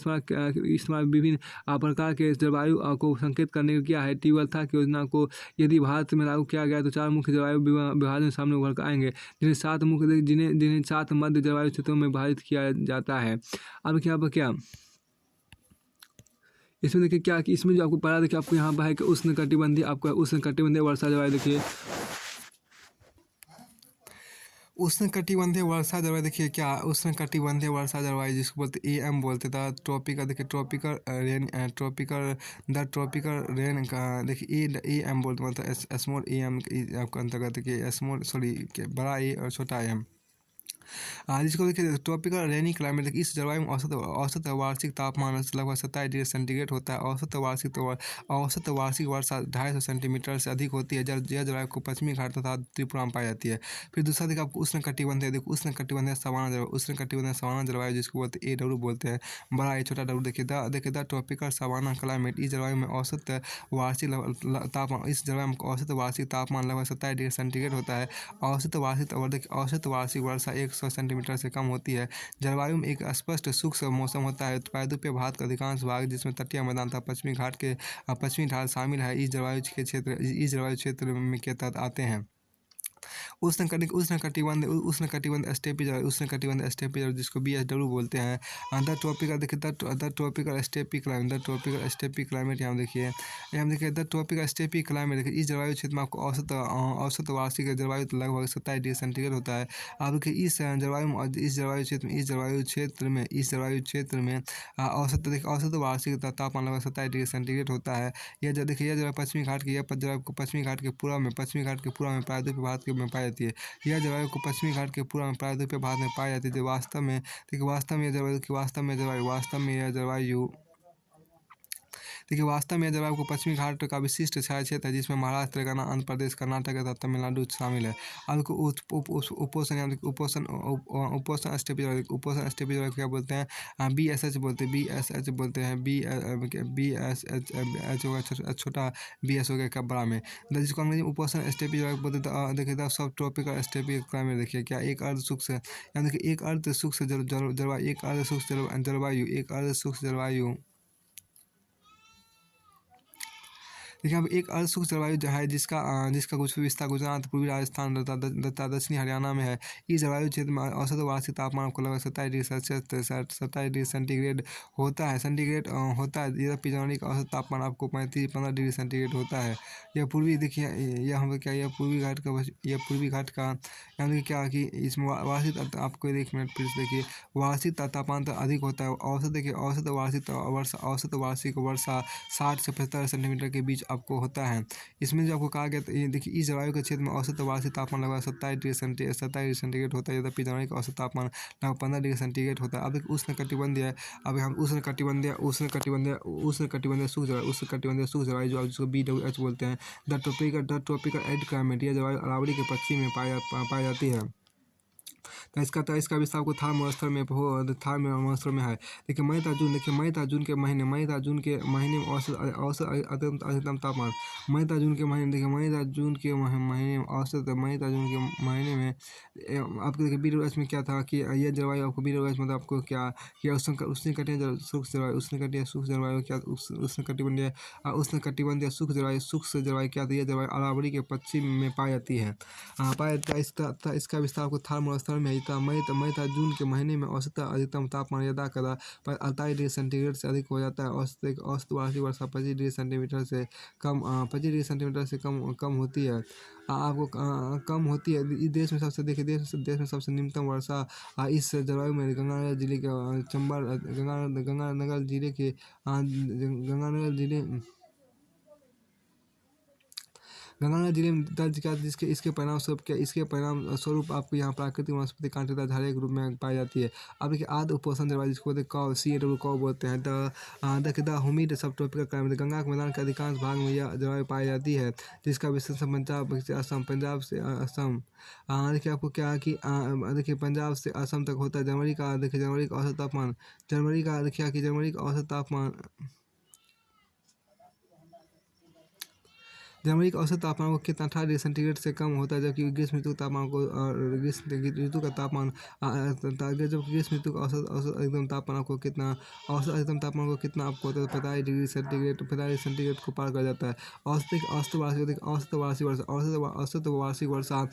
इस्तेमाल विभिन्न प्रकार के जलवायु को संकेत करने को किया है। ट्री वार्था की योजना को यदि भारत में लागू किया गया तो 4 मुख्य जलवायु विभाजन सामने उभर कर आएंगे, जिन्हें 7 मध्य जलवायु क्षेत्रों में विभाजित किया जाता है। अब क्या इसमें देखिए क्या कि इसमें जो आपको पता देखिए, आपको यहाँ पर है कि उष्णकटिबंधीय वर्षा जलवायु देखिए। उष्णकटिबंधीय वर्षा जलवायु देखिए क्या, उष्णकटिबंधीय वर्षा जलवायु जिसको बोलते AM बोलते था। ट्रॉपिकल देखिए, ट्रॉपिकल रेन का देखिए AM बोलते मतलब स्मॉल AM आपका अंतर्गत देखिए बड़ा A और छोटा AM। जिसको देखिए ट्रॉपिकल रेनी क्लाइमेट देखिए। इस जलवायु में औसत वार्षिक तापमान लगभग 27 डिग्री सेंटीग्रेड होता है। औसत वार्षिक वर्षा 250 सेंटीमीटर से अधिक होती है। यह जलवायु को पश्चिमी घाट तथा त्रिपुरा में पाई जाती है। फिर दूसरा देखिए आपको उष्णकटिबंधीय सवाना जलवायु जिसको बोलते हैं AW बोलते हैं, बड़ा A छोटा W देखिए द ट्रॉपिकल सवाना क्लाइमेट। इस जलवायु में औसत वार्षिक तापमान लगभग 27 डिग्री सेंटीग्रेड होता है। औसत वार्षिक वर्षा 100 सेंटीमीटर से कम होती है। जलवायु में एक स्पष्ट शुष्क मौसम होता है। प्रायद्वीपीय भारत का अधिकांश भाग जिसमें तटीय मैदान तथा पश्चिमी ढाल शामिल है, इस जलवायु क्षेत्र में के तहत आते हैं। उष्णकटिबंध स्टेपी जलवायु जिसको BSW बोलते हैं। द ट्रॉपिकल स्टेपी क्लाइमेट यहाँ देखिए द ट्रॉपिकल स्टेपी क्लाइमेट देखिए। इस जलवायु क्षेत्र में आपको औसत वार्षिक जलवायु लगभग 27 डिग्री सेंटीग्रेड होता है। आपके इस जलवायु क्षेत्र में औसत वार्षिक तापमान लगभग 27 डिग्री सेंटीग्रेड होता है। यह जलवायु पश्चिमी घाट के पूर्व में प्रायद्वीपीय भारत में पाई जाती है। यह जलवायु को पश्चिमी घाट के पूर्व में प्रायद्वीपीय भारत में पाई जाती है। जो वास्तव में यह जलवायु को पश्चिमी घाट का विशिष्ट छाया क्षेत्र है, जिसमें महाराष्ट्र, तेलंगाना, आंध्र प्रदेश, कर्नाटक तथा तमिलनाडु शामिल है। अब उपोष्ण स्टेपी जलवायु क्या बोलते हैं, BSH बोलते हैं छोटा BS हो गया क्या बड़ा में, जिसको अंग्रेजी उपोष्ण स्टेपी जलवायु बोलते हैं। देखिए सब ट्रॉपिकल स्टेपी क्लाइमेट देखिए क्या, एक अर्ध शुष्क जलवायु देखिए अब एक अर्ध शुष्क जलवायु जो है जिसका कुछ विस्तार गुजरात, पूर्वी राजस्थान तथा दक्षिणी हरियाणा में है। इस जलवायु क्षेत्र में औसत वार्षिक तापमान आपको लगभग 27 डिग्री सेंटीग्रेड होता है। जबकि जनवरी का औसत तापमान आपको 15 डिग्री सेंटीग्रेड होता है। यह पूर्वी देखिए यह पूर्वी घाट का यानी क्या कि इसमें वार्षिक आपको एक मिनट फिर देखिए वार्षिक तापमान अधिक होता है। औसत वार्षिक वर्षा 60 से 75 सेंटीमीटर के बीच आपको होता है। इसमें जो आपको कहा गया ये देखिए इस जलवायु के क्षेत्र में औसत वार्षिक तापमान लगभग 27 डिग्री सेंटीग्रेड होता है, जबकि जनवरी का औसत तापमान लगभग 15 डिग्री सेंटीग्रेड होता है। अब एक उष्णकटिबंधीय है, अब हम उष्णकटिबंधीय शुष्क जलवायु जो जिसको BWH बोलते हैं, द ट्रॉपिकल एड क्लाइमेट। यह जलवायु अरावली के पश्चिम में पाई जाती है इसका विस्तार आपको थार्मोस्फीयर में है। देखिए मई तथा जून के महीने में औसत अधिकतम तापमान मई तथा जून के महीने देखिए में आपको देखिए बीरबल में क्या था कि यह जलवायु आपको बीरबल मतलब आपको क्या किया उष्णकटिबंधीय शुष्क जलवायु क्या उष्णकटिबंधीय शुष्क जलवायु क्या थी। यह जलवायु अरावली के पश्चिम में पाई जाती है। इसका विस्तार आपको थार्मोस्फीयर में मई तथा जून के महीने में औसत अधिकतम तापमान यदा कदा 48 डिग्री सेंटीग्रेड से अधिक हो जाता है। औसत वार्षिक वर्षा 25 डिग्री सेंटीमीटर से कम होती है। आपको कम होती है। इस देश में सबसे निम्नतम वर्षा इस जलवायु में गंगानगर जिले के गंगानगर जिले में दर्ज किया इसके परिणाम स्वरूप आपको यहाँ प्राकृतिक वनस्पति कांटेदार झाड़ी के रूप में पाई जाती है। अब देखिए आर्द्र उपोष्ण जलवायु जिसको CAW बोलते हैं। द ह्यूमिड सब ट्रॉपिकल क्लाइमेट गंगा के मैदान के अधिकांश भाग में यह जलवायु पाई जाती है, जिसका विश्लेषण पंजाब से असम देखिए आपको क्या है कि देखिए पंजाब से असम तक होता है। जनवरी का औसत तापमान जनवरी का औसत तापमान को कितना 18 डिग्री सेंटीग्रेड से कम होता है, जबकि ग्रीष्म ऋतु का तापमान ग्रीष्म ऋतु का औसत अधिकतम तापमान आपको कितना आपको होता है 45 डिग्री सेंटीग्रेड को पार कर जाता है। औसत वार्षिक वर्षा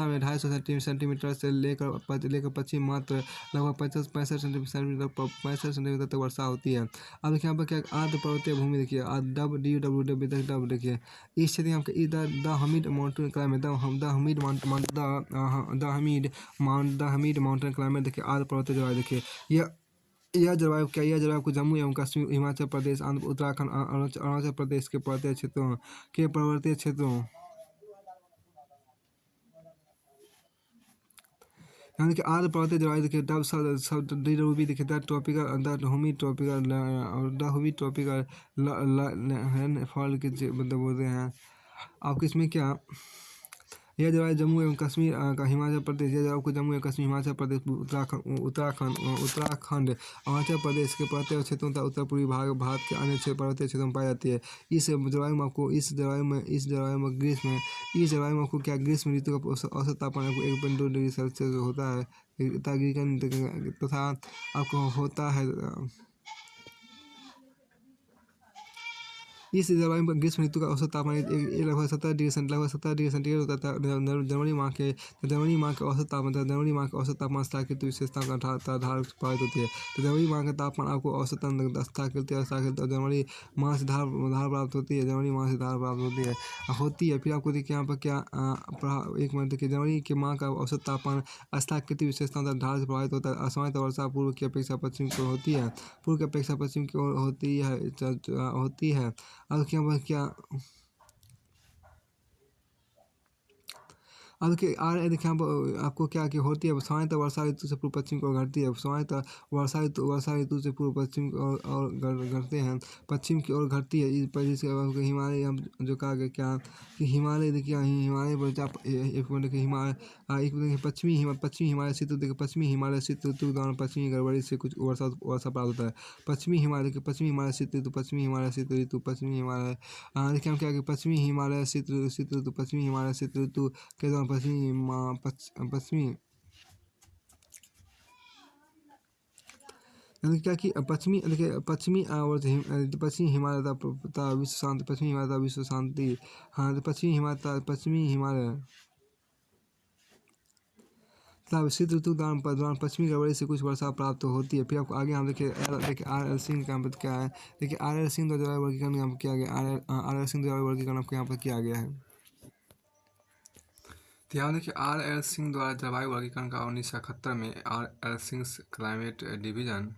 में 250 सेंटीमीटर से लेकर पश्चिम मात्र लगभग 65 सेंटीमीटर तक वर्षा होती है। अब देखिए यहाँ पर क्या आर्द्र पर्वतीय भूमि देखिए डब देखिए इस क्षेत्र में आपके the Hamid mountain climate the Hamid mountain climate देखिए आर्द्र पर्वतीय जलवायु देखिए यह जलवायु आपको जम्मू एवं कश्मीर, हिमाचल प्रदेश, आंध्र, उत्तराखंड, अरुणाचल प्रदेश के पर्वतीय क्षेत्रों यानी कि आर्द्र पर्वतीय जलवायु देखिए DWB देखिए द ह्यूमिड ट्रॉपिकल फॉल के मतलब बोलते हैं। आपको इसमें क्या यह जलवायु जम्मू एवं कश्मीर का हिमाचल प्रदेश जम्मू एवं कश्मीर, हिमाचल प्रदेश, उत्तराखंड, अरुणाचल प्रदेश के पर्वतीय क्षेत्रों तथा उत्तर पूर्वी भारत के अन्य पर्वतीय क्षेत्रों में पाई जाती है। इस जलवायु में आपको क्या ग्रीष्म ऋतु का औसत तापमान आपको 1.2 डिग्री सेल्सियस होता है तथा आपको होता है। इस जलवायु में ग्रीष्म ऋतु का औसत तापमान लगभग 17 डिग्री सेंटीग्रेड होता है। जनवरी माह के औसत तापमान स्थायित्व विशेषताओं का आधार प्रभावित होती है। तो जनवरी माह का तापमान आपको औसतन स्थायित्व जनवरी माह से धार प्राप्त होती है। फिर आपको देखिए यहाँ पर क्या एक मिनट देखिए जनवरी के माह का औसत तापमान स्थायित्व विशेषताओं का धार से प्रभावित होता है। असमय वर्षा पूर्व की अपेक्षा पश्चिम की ओर होती है। अब क्या अब देखिए देखिए आपको क्या होती है सामान्यतः वर्षा ऋतु से पूर्व पश्चिम की ओर घटती है। वर्षा ऋतु से पूर्व पश्चिम की ओर घटते हैं, पश्चिम की ओर घटती है। इस पर जिसके हिमालय हम जो कहा गया क्या कि हिमालय देखिए हिमालय पश्चिमी हिमालय शीत ऋतु पश्चिमी हिमालय शीत ऋतु के दौरान पश्चिमी गड़बड़ी से कुछ वर्षा प्राप्त होता है। पश्चिमी हिमालय शीत ऋतु देखिए हम क्या पश्चिमी हिमालय शीत ऋतु के दौरान क्या कि पश्चिमी हिमालय तथा विश्व शांति हाँ पश्चिमी हिमालय शीत ऋतु दौरान पश्चिमी गड़बड़ी से कुछ वर्षा प्राप्त होती है। फिर आपको आगे हम देखिए RL सिंह का क्या है। देखिए RL सिंह द्वारा जलवायु वर्गीकरण किया गया आपको यहाँ पर किया गया है। तो यहाँ देखिए RL सिंह द्वारा जलवायु वर्गीकरण का 1971 में RL सिंह क्लाइमेट डिवीजन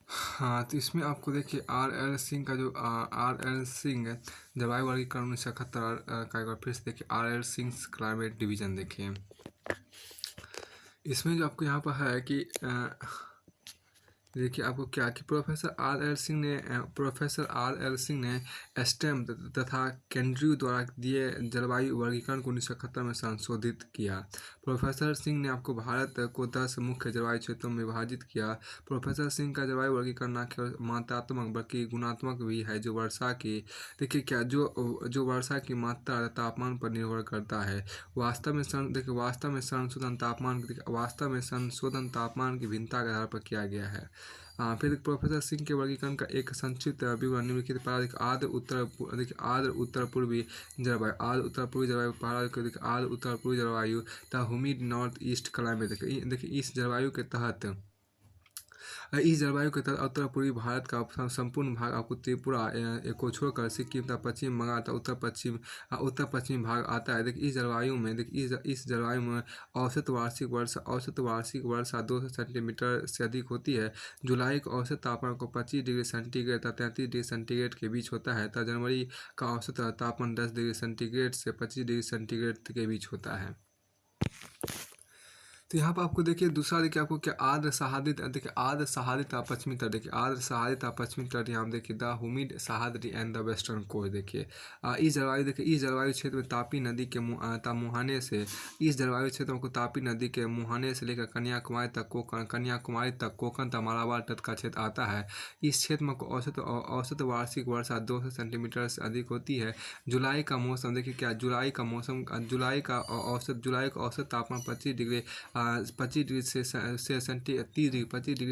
हाँ तो इसमें आपको देखिए RL सिंह का जो RL सिंह जलवायु वर्गीकरण 1971 का एक बार फिर से देखिए RL सिंह क्लाइमेट डिवीजन देखिए इसमें जो आपको यहाँ पर है कि देखिए आपको क्या कि प्रोफेसर आर एल सिंह ने स्टेम तथा केंड्रयू द्वारा दिए जलवायु वर्गीकरण को 1971 में संशोधित किया। प्रोफेसर सिंह ने आपको भारत को 10 मुख्य जलवायु क्षेत्रों में विभाजित किया। प्रोफेसर सिंह का जलवायु वर्गीकरण न केवल मात्रात्मक बल्कि गुणात्मक भी है, जो वर्षा की देखिए क्या जो वर्षा की मात्रा और तापमान पर निर्भर करता है। वास्तव में संशोधन तापमान की भिन्नता के आधार पर किया गया है। फिर प्रोफेसर सिंह के वर्गीकरण का एक संक्षिप्त विवरण निम्नलिखित आर्द्र उत्तर पूर्वी जलवायु, आर्द्र उत्तर पूर्वी जलवायु द हुमिड नॉर्थ ईस्ट क्लाइमेट। देखिए इस जलवायु के तहत उत्तर पूर्वी भारत का संपूर्ण भाग आपको त्रिपुरा को छोड़कर सिक्किम तथा पश्चिम बंगाल तथा उत्तर पश्चिमी भाग आता है। देखिए इस जलवायु में औसत वार्षिक वर्षा 200 सेंटीमीटर से अधिक होती है। जुलाई का औसत तापमान को 25 डिग्री सेंटीग्रेड तथा 33 डिग्री सेंटीग्रेड के बीच होता है तथा जनवरी का औसत तापमान 10 डिग्री सेंटीग्रेड से 25 डिग्री सेंटीग्रेड के बीच होता है। तो यहाँ पर आपको देखिए दूसरा देखिए आपको क्या आर्द्र सहारी तथा पश्चिमी तट। देखिए आर्द्र सहारी तथा पश्चिमी तट यहाँ देखिए the humid Sahyadri and the western coast. देखिए इस जलवायु क्षेत्र में तापी नदी के मुहाने से तापी नदी के मुहाने से लेकर कन्याकुमारी तक कोकण तक मालाबार तट का क्षेत्र आता है। इस क्षेत्र में औसत वार्षिक वर्षा 200 सेंटीमीटर से अधिक होती है। जुलाई का मौसम देखिए क्या जुलाई का औसत तापमान 25 डिग्री से 30 डिग्री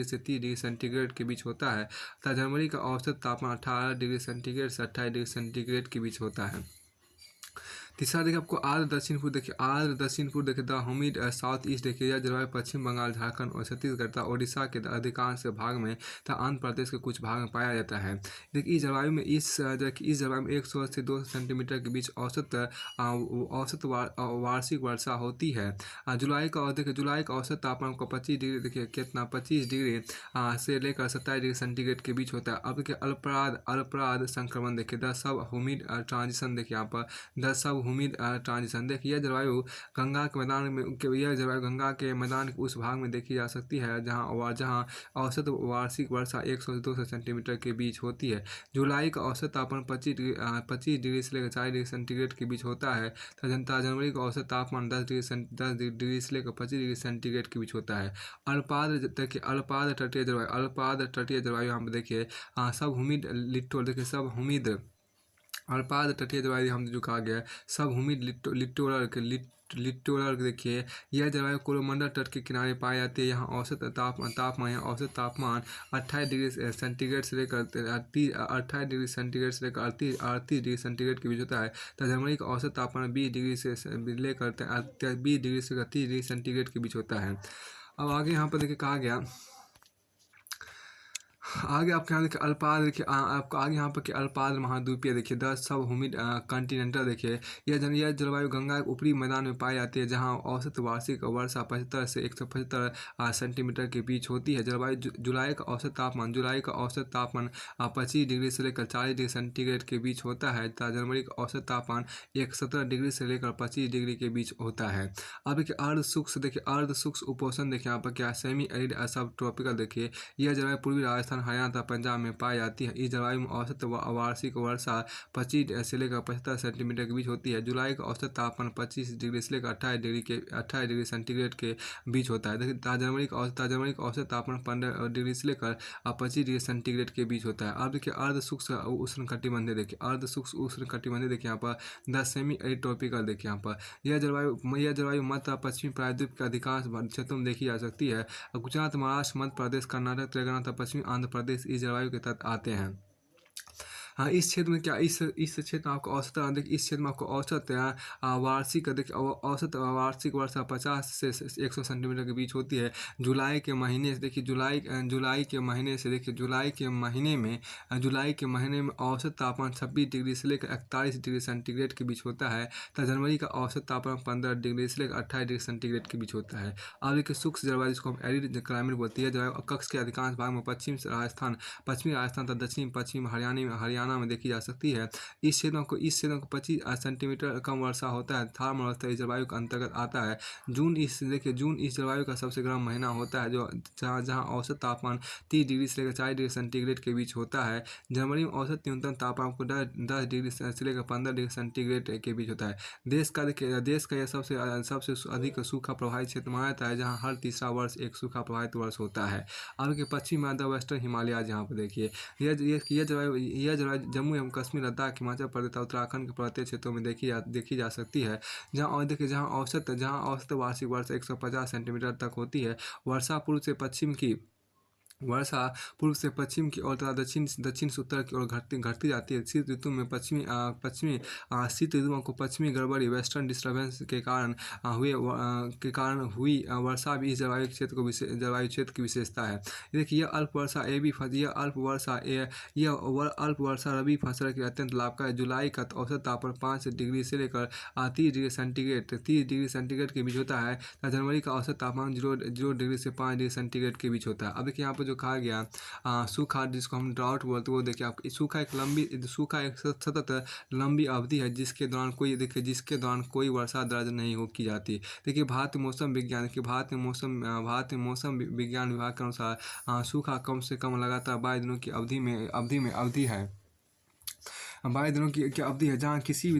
से 30 डिग्री सेंटीग्रेड के बीच होता है तथा जनवरी का औसत तापमान 18 डिग्री सेंटीग्रेड से 28 डिग्री सेंटीग्रेड के बीच होता है। तीसरा देखिए आपको आर्द्र दक्षिण पूर्व देखिए द हुमिड साउथ ईस्ट। देखिए यह जलवायु पश्चिम बंगाल, झारखंड और छत्तीसगढ़ तथा ओडिशा के अधिकांश भाग में तथा आंध्र प्रदेश के कुछ भाग में पाया जाता है। देखिए इस जलवायु में 100 से 200 सेंटीमीटर के बीच औसत वार्षिक वर्षा होती है। जुलाई का औसत तापमान को 25 डिग्री देखिए कितना 25 डिग्री से लेकर 27 डिग्री सेंटीग्रेड के बीच होता है। अब देखिए अल्पराध संक्रमण देखिए द सब हुमिड ट्रांजिशन। देखिए यहाँ पर द सब हुमिड ट्रांजिशन। देखिए यह जलवायु गंगा के मैदान के उस भाग में देखी जा सकती है जहाँ औसत वार्षिक वर्षा 100 से 200 सेंटीमीटर के बीच होती है। जुलाई का औसत तापमान 25 डिग्री से लेकर 40 डिग्री सेंटीग्रेड के बीच होता है तथा जनवरी का औसत तापमान 10 डिग्री से लेकर 25 डिग्री सेंटीग्रेड के बीच होता है। अल्पाद तटीय जलवायु यहाँ पे देखिए सब हुमिड लिट्टोरल। देखिए सब हुमिद अल्पाद तटीय जलवायु हम जो कहा गया है सब हुमिड लिट्टोरल। देखिए यह जलवायु कोरोमंडल तट के किनारे पाई जाती है। यहाँ औसत तापमान 28 डिग्री सेंटीग्रेड से लेकर 38 डिग्री सेंटीग्रेड के बीच होता है तथा जनवरी का औसत तापमान 20 डिग्री से लेकर 30 डिग्री सेंटीग्रेड के बीच होता है। अब आगे यहाँ पर देखिए कहा गया आगे आपके यहाँ देखिए आपको आगे यहाँ पर अल्पाद महाद्वीपीय देखिए द सब हुमिड कॉन्टिनेंटल। देखिए यह जलवायु गंगा के ऊपरी मैदान में पाई जाती है जहाँ औसत वार्षिक वर्षा 75 से 175 सेंटीमीटर के बीच होती है। जुलाई का औसत तापमान 25 डिग्री से लेकर 40 डिग्री सेंटीग्रेड के बीच होता है तथा जनवरी का औसत तापमान 17 डिग्री से लेकर 25 डिग्री के बीच होता है। अब देखिए अर्ध शुष्क उपोष्ण देखिए यहाँ पर क्या सेमी एरिड सब ट्रॉपिकल। देखिए यह जलवायु पूर्वी राजस्थान, हरियाणा तथा पंजाब में पाई जाती है। इस जलवायु में औसत वार्षिक वर्षा 25 से लेकर 75 सेंटीमीटर के बीच होती है। जुलाई का औसत तापमान 25 डिग्री से लेकर 28 डिग्री सेंटीग्रेड के बीच होता है। देखिए जनवरी का औसत तापमान 15 डिग्री से लेकर 25 डिग्री सेंटीग्रेड के बीच होता है। अब देखिए अर्ध शुष्क उष्णकटिबंधीय। देखिए यहाँ पर द सेमी एरिड ट्रॉपिकल। देखिए यहाँ पर यह जलवायु मध्य पश्चिमी प्रायद्वीप के अधिकांश क्षेत्रों में देखी जा सकती है। गुजरात, महाराष्ट्र, मध्य प्रदेश, कर्नाटक, तेलंगाना तथा पश्चिमी आंध्र प्रदेश इस जलवायु के तहत आते हैं। हाँ इस क्षेत्र में क्या इस क्षेत्र में आपको औसत वार्षिक वर्षा 50 से 100 सेंटीमीटर के बीच होती है। जुलाई के महीने में औसत तापमान 26 डिग्री से लेकर 41 डिग्री सेंटीग्रेड के बीच होता है तथा जनवरी का औसत तापमान 15 डिग्री से लेकर 28 डिग्री सेंटीग्रेड के बीच होता है। अब देखिए शुष्क जलवायु जिसको हम एरिड क्लाइमेट बोलती है, जलवायु कक्ष के अधिकांश भाग में पश्चिमी राजस्थान तथा दक्षिण पश्चिम हरियाणा हरियाणा में देखी जा सकती है। इस क्षेत्रों को 25 सेंटीमीटर कम वर्षा होता है। थार अवस्था इस जलवायु के अंतर्गत आता है। जून इस जलवायु का सबसे गर्म महीना होता है, जो जहाँ जहाँ औसत तापमान 30 डिग्री से लेकर 40 डिग्री सेंटीग्रेड के बीच होता है। जनवरी में औसत न्यूनतम तापमान को 10 डिग्री से लेकर 15 डिग्री सेंटीग्रेड के बीच होता है। देश का यह सबसे अधिक सूखा प्रभावित क्षेत्र माना जाता है, जहाँ हर तीसरा वर्ष एक सूखा प्रभावित वर्ष होता है। और के पश्चिम में वेस्टर्न हिमालय, जहाँ पर देखिए यह जलवायु जम्मू एवं कश्मीर, लद्दाख, हिमाचल प्रदेश और उत्तराखंड के पर्वतीय क्षेत्रों में देखी जा सकती है। जहाँ औसत वार्षिक वर्षा 150 सेंटीमीटर तक होती है। वर्षा पूर्व से पश्चिम की ओर तथा दक्षिण से उत्तर की ओर घटती जाती है। शीत ऋतु में शीत ऋतुओं को पश्चिमी गड़बड़ी, वेस्टर्न डिस्टर्बेंस के कारण हुई वर्षा भी इस जलवायु क्षेत्र की विशेषता है। देखिए यह अल्प वर्षा रबी फसल के अत्यंत लाभकारी। जुलाई का औसत तापमान 5 डिग्री से लेकर 30 डिग्री सेंटीग्रेड के बीच होता है तथा जनवरी का औसत तापमान 0 डिग्री से 5 डिग्री सेंटीग्रेड के बीच होता है। अब देखिए यहाँ पर जो कहा गया सूखा, जिसको हम ड्राउट बोलते हैं, वो देखिए आप सूखा एक सतत लंबी अवधि है, जिसके दौरान कोई वर्षा दर्ज नहीं की जाती। देखिए भारतीय मौसम विज्ञान विभाग के अनुसार सूखा कम से कम लगातार 22 दिनों की अवधि है। 22 दिनों की अवधि है, जहाँ किसी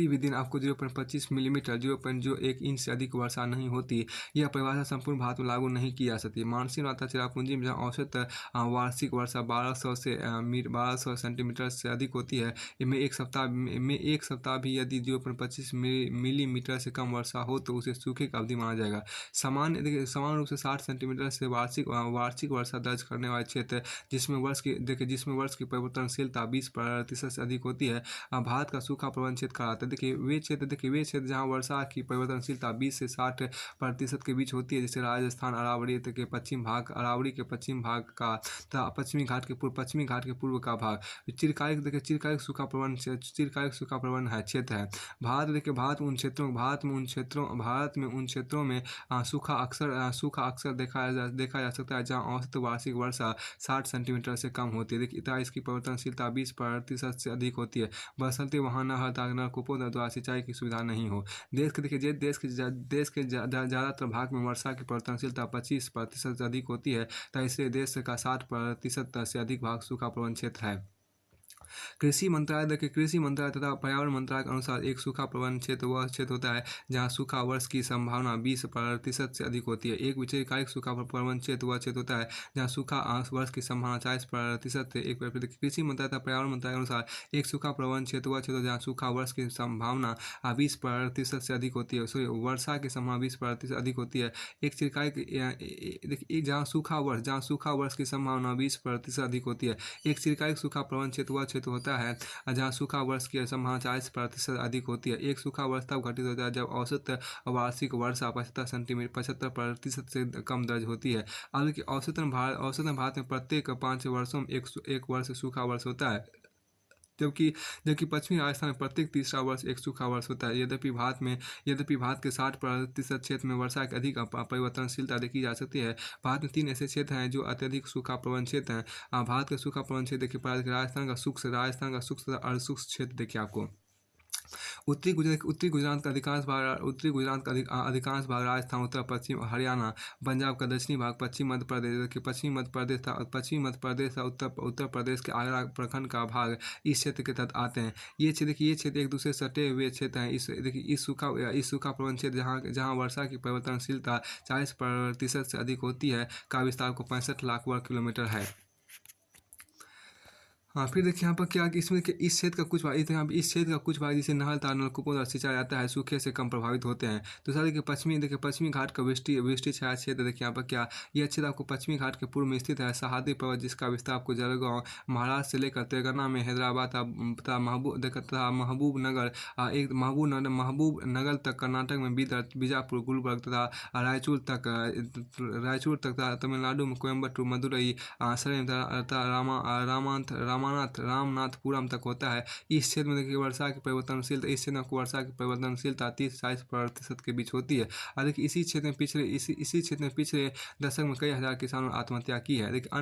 भी दिन आपको 0.25 मिलीमीटर 0.01 इंच से अधिक वर्षा नहीं होती। यह परिभाषा संपूर्ण भारत में लागू नहीं की जा सकती। मानसून आता चेरापूंजी में, जहाँ औसत वार्षिक वर्षा 1200 सेंटीमीटर से अधिक होती है। इनमें एक सप्ताह भी यदि 0.25 मिलीमीटर से कम वर्षा हो तो उसे सूखे की अवधि माना जाएगा। सामान्य रूप से 60 सेंटीमीटर से वार्षिक वर्षा दर्ज करने वाले क्षेत्र, जिसमें वर्ष की परिवर्तनशीलता 20% से अधिक होती है, भारत का सूखा प्रबंध क्षेत्र कहलाता है। देखिए वे क्षेत्र जहाँ वर्षा की परिवर्तनशीलता 20 से 60% के बीच होती है, जैसे राजस्थान, अरावली के पश्चिम भाग का तथा पश्चिमी घाट के पूर्व का भाग। चिरकालिक सूखा प्रबंध है क्षेत्र है। भारत में उन क्षेत्रों में सूखा अक्सर देखा जा सकता है, जहाँ औसत वार्षिक वर्षा 60 सेंटीमीटर से कम होती है। देखिए इसकी परिवर्तनशीलता 20% से अधिक होती है, बशर्ते वहाँ नलकूपों द्वारा सिंचाई की सुविधा नहीं हो। देश के ज़्यादातर भाग में वर्षा की परिवर्तनशीलता 25% से अधिक होती है, तथा इसलिए देश का 60% से अधिक भाग सूखा प्रबंध क्षेत्र है। कृषि मंत्रालय तथा पर्यावरण मंत्रालय के अनुसार एक सूखा प्रबंध क्षेत्र वह क्षेत्र होता है जहाँ सूखा वर्ष की संभावना 20% से अधिक होती है। एक चिरकालिक सूखा प्रबंध क्षेत्र वह क्षेत्र होता है जहाँ सूखा वर्ष की संभावना 40% से 1%। कृषि मंत्रालय तथा पर्यावरण मंत्रालय के अनुसार एक सूखा प्रबंध क्षेत्र वह क्षेत्र जहाँ सूखा वर्ष की संभावना 20% से अधिक होती है। वर्षा की संभावना 20% अधिक होती है। एक चिरकालिक जहाँ सूखा वर्ष की संभावना 20% अधिक होती है। एक चिरकालिक सूखा प्रबंध क्षेत्र वह क्षेत्र होता है जहाँ सूखा वर्ष की संभावना 40% अधिक होती है। एक सूखा वर्ष तब घटित होता है जब औसत वार्षिक वर्षा 75% से कम दर्ज होती है। हालांकि औसतन भारत में प्रत्येक 5 वर्षों में एक वर्ष सूखा वर्ष होता है, जबकि पश्चिमी राजस्थान में प्रत्येक तीसरा वर्ष एक सूखा वर्ष होता है। यद्यपि भारत के 60% क्षेत्र में वर्षा की अधिक परिवर्तनशीलता देखी जा सकती है। भारत में 3 ऐसे क्षेत्र हैं जो अत्यधिक सूखा प्रबंध क्षेत्र हैं। भारत का सूखा प्रबंध क्षेत्र देखिए, राजस्थान का शुष्क तथा अर्धशुष्क क्षेत्र देखिए आपको। उत्तरी गुजरात का अधिकांश भाग, राजस्थान, उत्तर पश्चिम हरियाणा, पंजाब का दक्षिणी भाग, पश्चिम मध्य प्रदेश तथा उत्तर प्रदेश के आगरा प्रखंड का भाग इस क्षेत्र के तहत आते हैं। ये क्षेत्र एक दूसरे से सटे हुए क्षेत्र हैं। इस सूखा प्रबंध क्षेत्र जहाँ वर्षा की परिवर्तनशीलता 40% से अधिक होती है, का विस्तार को 65 लाख वर्ग किलोमीटर है। हाँ, फिर देखिए यहाँ पर क्या कि इसमें इस क्षेत्र का कुछ भाग जिसे नहर तार नलकूपों द्वारा सिंचाया जाता है, सूखे से कम प्रभावित होते हैं। तो सारे के पश्चिमी घाट का वृष्टि छाया क्षेत्र देखिए यहाँ पर क्या, यह क्षेत्र आपको पश्चिमी घाट के पूर्व में स्थित है। सह्याद्री पर्वत, जिसका विस्तार आपको जलगांव महाराष्ट्र से लेकर तेलंगाना में हैदराबाद तथा महबूबनगर तक, कर्नाटक में बीजापुर, गुलबर्ग तथा रायचूर तक तमिलनाडु में कोयम्बटूर, मदुरई, सलेम तथा रामनाथपुरम तक होता है। इस क्षेत्र में देखिए वर्षा की परिवर्तनशीलता, इस क्षेत्र में आपको वर्षा की परिवर्तनशीलता 30-40% के बीच होती है। और देखिए इसी क्षेत्र में पिछले दशक में कई हज़ार किसानों ने आत्महत्या की है। देखिए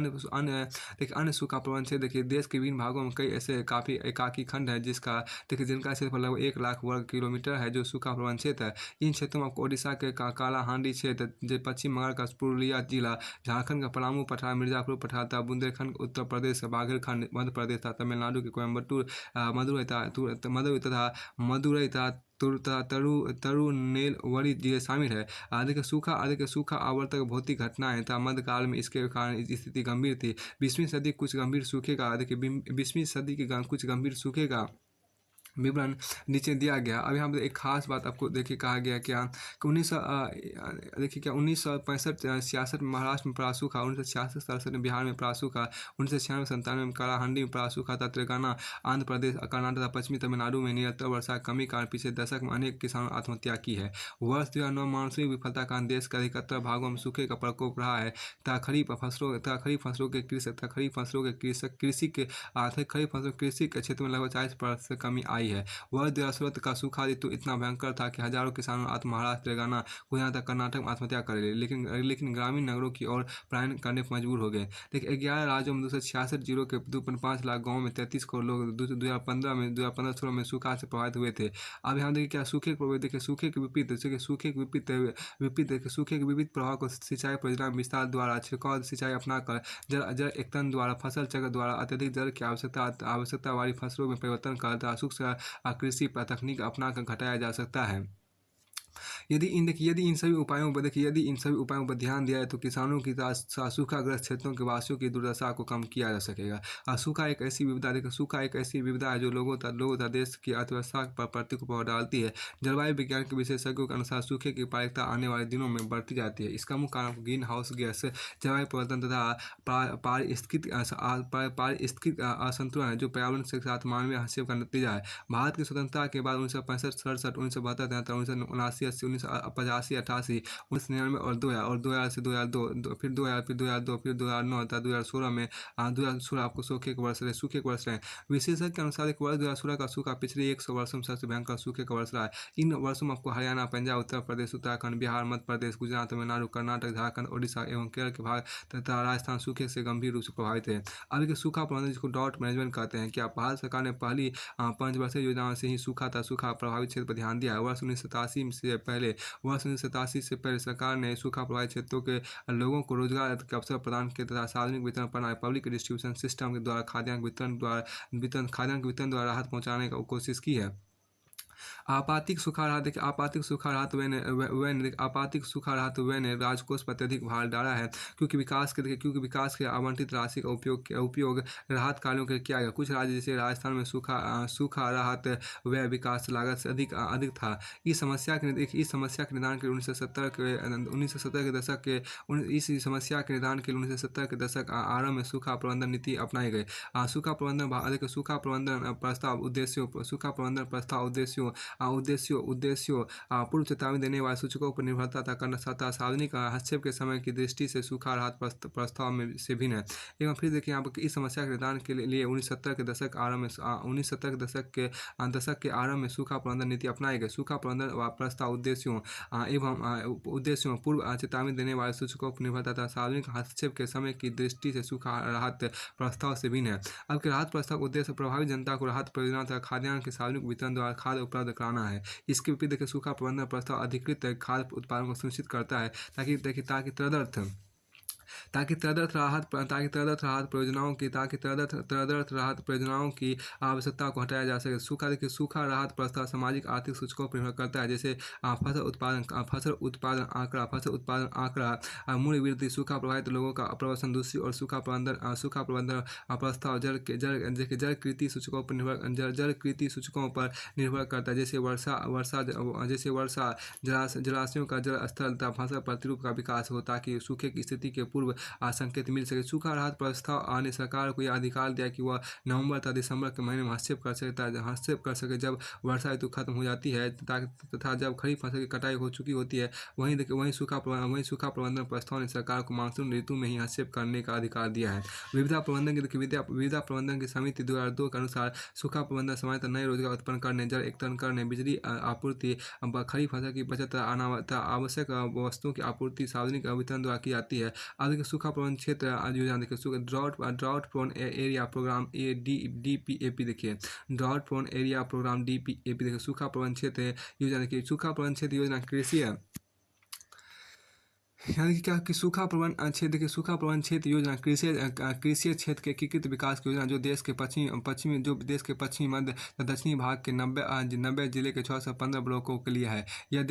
अन्य सूखा प्रबंधन क्षेत्र, देखिए देश के विभिन्न भागों में कई ऐसे काफ़ी एकाकी खंड है जिनका क्षेत्रफल लगभग 1 लाख वर्ग किलोमीटर है जो सूखा प्रबंधन क्षेत्र है। इन क्षेत्रों में आपको ओडिशा के कालाहांडी क्षेत्र, जो पश्चिम बंगाल का पुरुलिया जिला, झारखंड का पलामू पठार, मिर्जापुर पठार तथा बुंदेलखंड, उत्तर प्रदेश का बाघेलखंड, मध्य प्रदेश तथा तमिलनाडु के कोयम्बटूर, मदुरई तथा तिरुनेलवेली जिले शामिल है। देखिए सूखा आवर्तक भौतिक घटनाएं था। मध्यकाल में इसके कारण स्थिति गंभीर थी। 20वीं सदी कुछ गंभीर सूखे का देखिए 20वीं सदी के कुछ गंभीर सूखे का विवरण नीचे दिया गया। अब यहाँ पर एक खास बात आपको देखिए कहा गया क्या कि 1965-66 में महाराष्ट्र में पड़ा सूखा, 1966-67 में बिहार में पड़ा सूखा, 1996-97 में कालाहांडी में पड़ा सूखा था, तेलंगाना, आंध्र प्रदेश, कर्नाटक तथा पश्चिमी तमिलनाडु में निरंतर वर्षा कमी के कारण पिछले दशक में अनेक किसानों ने आत्महत्या की है। वर्ष 2009 मानसूनी विफलता के कारण देश के अधिकतर भागों में सूखे का प्रकोप रहा है तथा खरीफ फसलों के कृषि के क्षेत्र में लगभग 40% कमी आई है। वर्ष 2016 का सूखा ऋतु इतना भयंकर था कि हजारों किसानों ने महाराष्ट्र, तेलंगाना, गुजरात तथा कर्नाटक में आत्महत्या कर ली, लेकिन ग्रामीण नगरों की ओर पलायन करने पर मजबूर हो गए। देखिए 11 राज्यों में 266 जिलों के 2.5 लाख गाँवों में 33 करोड़ लोग 2015-16 में सूखा से प्रभावित हुए थे। अब यहाँ देखिए क्या सूखे के विपरीत प्रभाव को सिंचाई परियोजना विस्तार द्वारा, छिड़काव सिंचाई अपनाकर, जल एकत्रण द्वारा, फसल चक्र द्वारा, अत्यधिक जल की आवश्यकता वाली फसलों में परिवर्तन कर तथा सूक्ष्म कृषि तकनीक अपनाकर घटाया जा सकता है। यदि इन सभी उपायों पर ध्यान दिया जाए तो किसानों की सूखाग्रस्त क्षेत्रों के वासियों की दुर्दशा को कम किया जा सकेगा। सूखा एक ऐसी विविधता है जो लोगों तथा देश की अर्थव्यवस्था पर प्रतिकूल प्रभाव डालती है। जलवायु विज्ञान के विशेषज्ञों के अनुसार सूखे की प्रायिकता आने वाले दिनों में बढ़ती जाती है। इसका मुख्य कारण ग्रीन हाउस गैस, जलवायु परिवर्तन तथा पारिस्थितिक असंतुलन है जो पर्यावरण के साथ मानवीय हस्तक्षेप का नतीजा है। भारत की स्वतंत्रता के बाद 1965-67, 1972-73, 1979-80, 1985-88, 1999 और 2000 से 2002, फिर 2009 तथा 2016 में 2016 आपको सूखे के वर्ष रहे। विशेषज्ञ के अनुसार एक वर्ष 2016 का सूखा पिछले 100 वर्षों में सबसे भयंकर सूखे का वर्ष रहा है। इन वर्षों में आपको हरियाणा, पंजाब, उत्तर प्रदेश, उत्तराखंड, बिहार, मध्य प्रदेश, गुजरात, तमिलनाडु, कर्नाटक, झारखंड, ओडिशा एवं केरल के भाग तथा राजस्थान सूखे से गंभीर रूप से प्रभावित है। अब देखिए सूखा प्रबंधन जिसको डॉट मैनेजमेंट कहते हैं, क्या भारत सरकार ने पहली पंचवर्षीय योजनाओं से ही सूखा प्रभावित क्षेत्र पर ध्यान दिया है। वर्ष 1987 से पहले सरकार ने सूखा प्रभावित क्षेत्रों के लोगों को रोजगार के अवसर प्रदान किए तथा सार्वजनिक वितरण प्रणाली, पब्लिक डिस्ट्रीब्यूशन सिस्टम के द्वारा खाद्यान्न वितरण द्वारा राहत पहुंचाने की कोशिश की है। आपातिक सूखा राहत ने राजकोष पर अत्यधिक भार डाला है क्योंकि विकास के आवंटित राशि का उपयोग राहत कार्यों के लिए किया गया। कुछ राज्य जैसे राजस्थान में सूखा राहत व्यय विकास लागत से अधिक था। इस समस्या के निदान के लिए 1970 के दशक आरंभ में सूखा प्रबंधन नीति अपनाई गई। सूखा प्रबंधन प्रस्ताव उद्देश्यों पूर्व चेतावनी देने वाले सूचकों पर निर्भरता तथा सार्वजनिक हस्तक्षेप के समय की दृष्टि से सूखा राहत प्रस्ताव में से भिन्न है। एवं फिर देखिए यहाँ पर इस समस्या के निदान के लिए 1970 के दशक के आरंभ में सूखा प्रबंधन नीति अपनाई गई। सूखा प्रबंधन प्रस्ताव उद्देश्यों पूर्व चेतावनी देने वाले सूचकों पर निर्भरता तथा सार्वजनिक हस्तक्षेप के समय की दृष्टि से सूखा राहत प्रस्ताव से भिन्न है। अब के राहत प्रस्ताव उद्देश्य प्रभावित जनता को राहत परियोजना तथा खाद्यान्न के सार्वजनिक वितरण द्वारा खाद्य उपलब्ध कराना है। इसके विपरीत देखिए सूखा प्रबंधन प्रस्ताव अधिकृत खाद्य उत्पादन को सुनिश्चित करता है ताकि तदर्थ राहत परियोजनाओं की आवश्यकता को हटाया जा सके। सूखा राहत प्रस्ताव सामाजिक आर्थिक सूचकों पर निर्भर करता है, जैसे फसल उत्पादन आंकड़ा, मूल्य वृद्धि, सूखा प्रभावित लोगों का प्रवसन, दूसरी और सूखा प्रबंधन प्रस्ताव जलकृति सूचकों पर निर्भर करता है, जैसे वर्षा, जलाशयों का जल स्तर तथा फसल प्रतिरूप का विकास हो ताकि सूखे की स्थिति के पूर्व संकेत मिल सके। सूखा राहत प्रस्ताव आने सरकार को यह अधिकार दिया कि वह नवंबर तथा दिसंबर के महीने में हस्तक्षेप कर सके जब वर्षा ऋतु खत्म हो जाती है तथा जब खरीफ फसल की कटाई हो चुकी होती है। वहीं सूखा प्रबंधन प्रस्ताव ने सरकार को मानसून ऋतु में ही हस्तक्षेप करने का अधिकार दिया है। विविधता प्रबंधन की समिति 2002 के अनुसार सूखा प्रबंधन सामान्यतः नए रोजगार उत्पन्न करने, जल एकत्रीकरण करने, बिजली आपूर्ति, खरीफ फसल की बचत तथा आवश्यक वस्तुओं की आपूर्ति सार्वजनिक वितरण द्वारा की जाती है। अब देखिए सूखा प्रबंधन क्षेत्र योजना देखिए, drought prone area programme DPAP देखिए, drought prone area programme DPAP देखिए, सूखा प्रबंधन क्षेत्र योजना देखिए, सूखा प्रबंधन क्षेत्र योजना कृषि है। यानी कि क्या कि सूखा प्रबंधन क्षेत्र देखिए, सूखा प्रबंधन क्षेत्र योजना कृषि क्षेत्र के एकीकृत विकास की योजना जो देश के पश्चिमी मध्य तथा दक्षिणी भाग के 90 जिले के 615 ब्लॉकों के लिए है। यह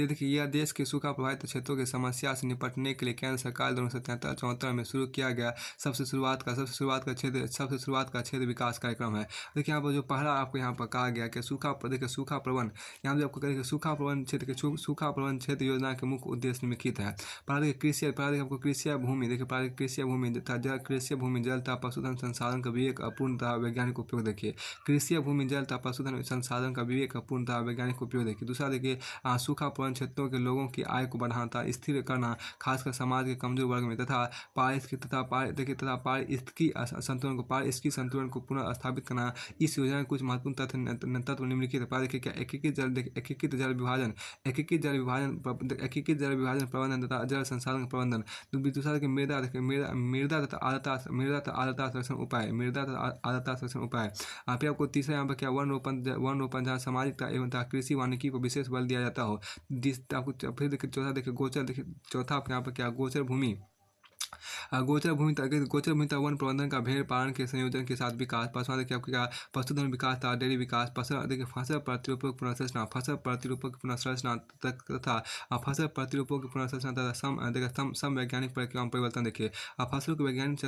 देश के सूखा प्रभावित क्षेत्रों की समस्या से निपटने के लिए केंद्र सरकार द्वारा 1973-74 में शुरू किया गया सबसे शुरुआत का क्षेत्र विकास कार्यक्रम है। देखिए यहाँ पर जो पहला आपको यहाँ पर कहा गया कि सूखा प्रबंधन, यहाँ पर आपको कहेंगे सूखा प्रबंधन क्षेत्र योजना के मुख्य उद्देश्य निम्नलिखित है। आपको कृषि भूमि देखिए, कृषि भूमि तथा कृषि भूमि जल तथा पशुधन संसाधन का विवेकपूर्ण तथा वैज्ञानिक उपयोग देखिए, कृषि भूमि जल तथा पशुधन संसाधन का विवेकपूर्ण तथा वैज्ञानिक उपयोग देखिए। दूसरा देखिए सूखा प्रबंधन क्षेत्रों के लोगों की आय को बढ़ाना स्थिर करना, खासकर समाज के कमजोर वर्ग में, तथा पारिस्थितिकी संतुलन को पुनः स्थापित करना। इस योजना के कुछ महत्वपूर्ण तत्व निम्नलिखित है। देखिए क्या एकीकृत जल विभाजन प्रबंधन तथा जल संसाधन प्रबंधन। दूसरा देखिए मृदा तथा आर्द्रता संरक्षण उपाय। फिर आपको तीसरा यहाँ पर क्या वन रोपण जहाँ सामाजिक एवं कृषि वानिकी को विशेष बल दिया जाता हो। फिर देखिए चौथा आपके यहाँ पर क्या गोचर भूमि तथा वन प्रबंधन का भेड़ पालन के संयोजन के साथ विकास। पांचवा देखिए आपके क्या पशुधन विकास तथा डेयरी विकास। फसल प्रतिरूपक पुनर्संरचना तथा फसल प्रतिरूपों की पुनर्संरचना तथा सम वैज्ञानिक प्रक्रियाओं में परिवर्तन देखिए। फसलों के वैज्ञानिक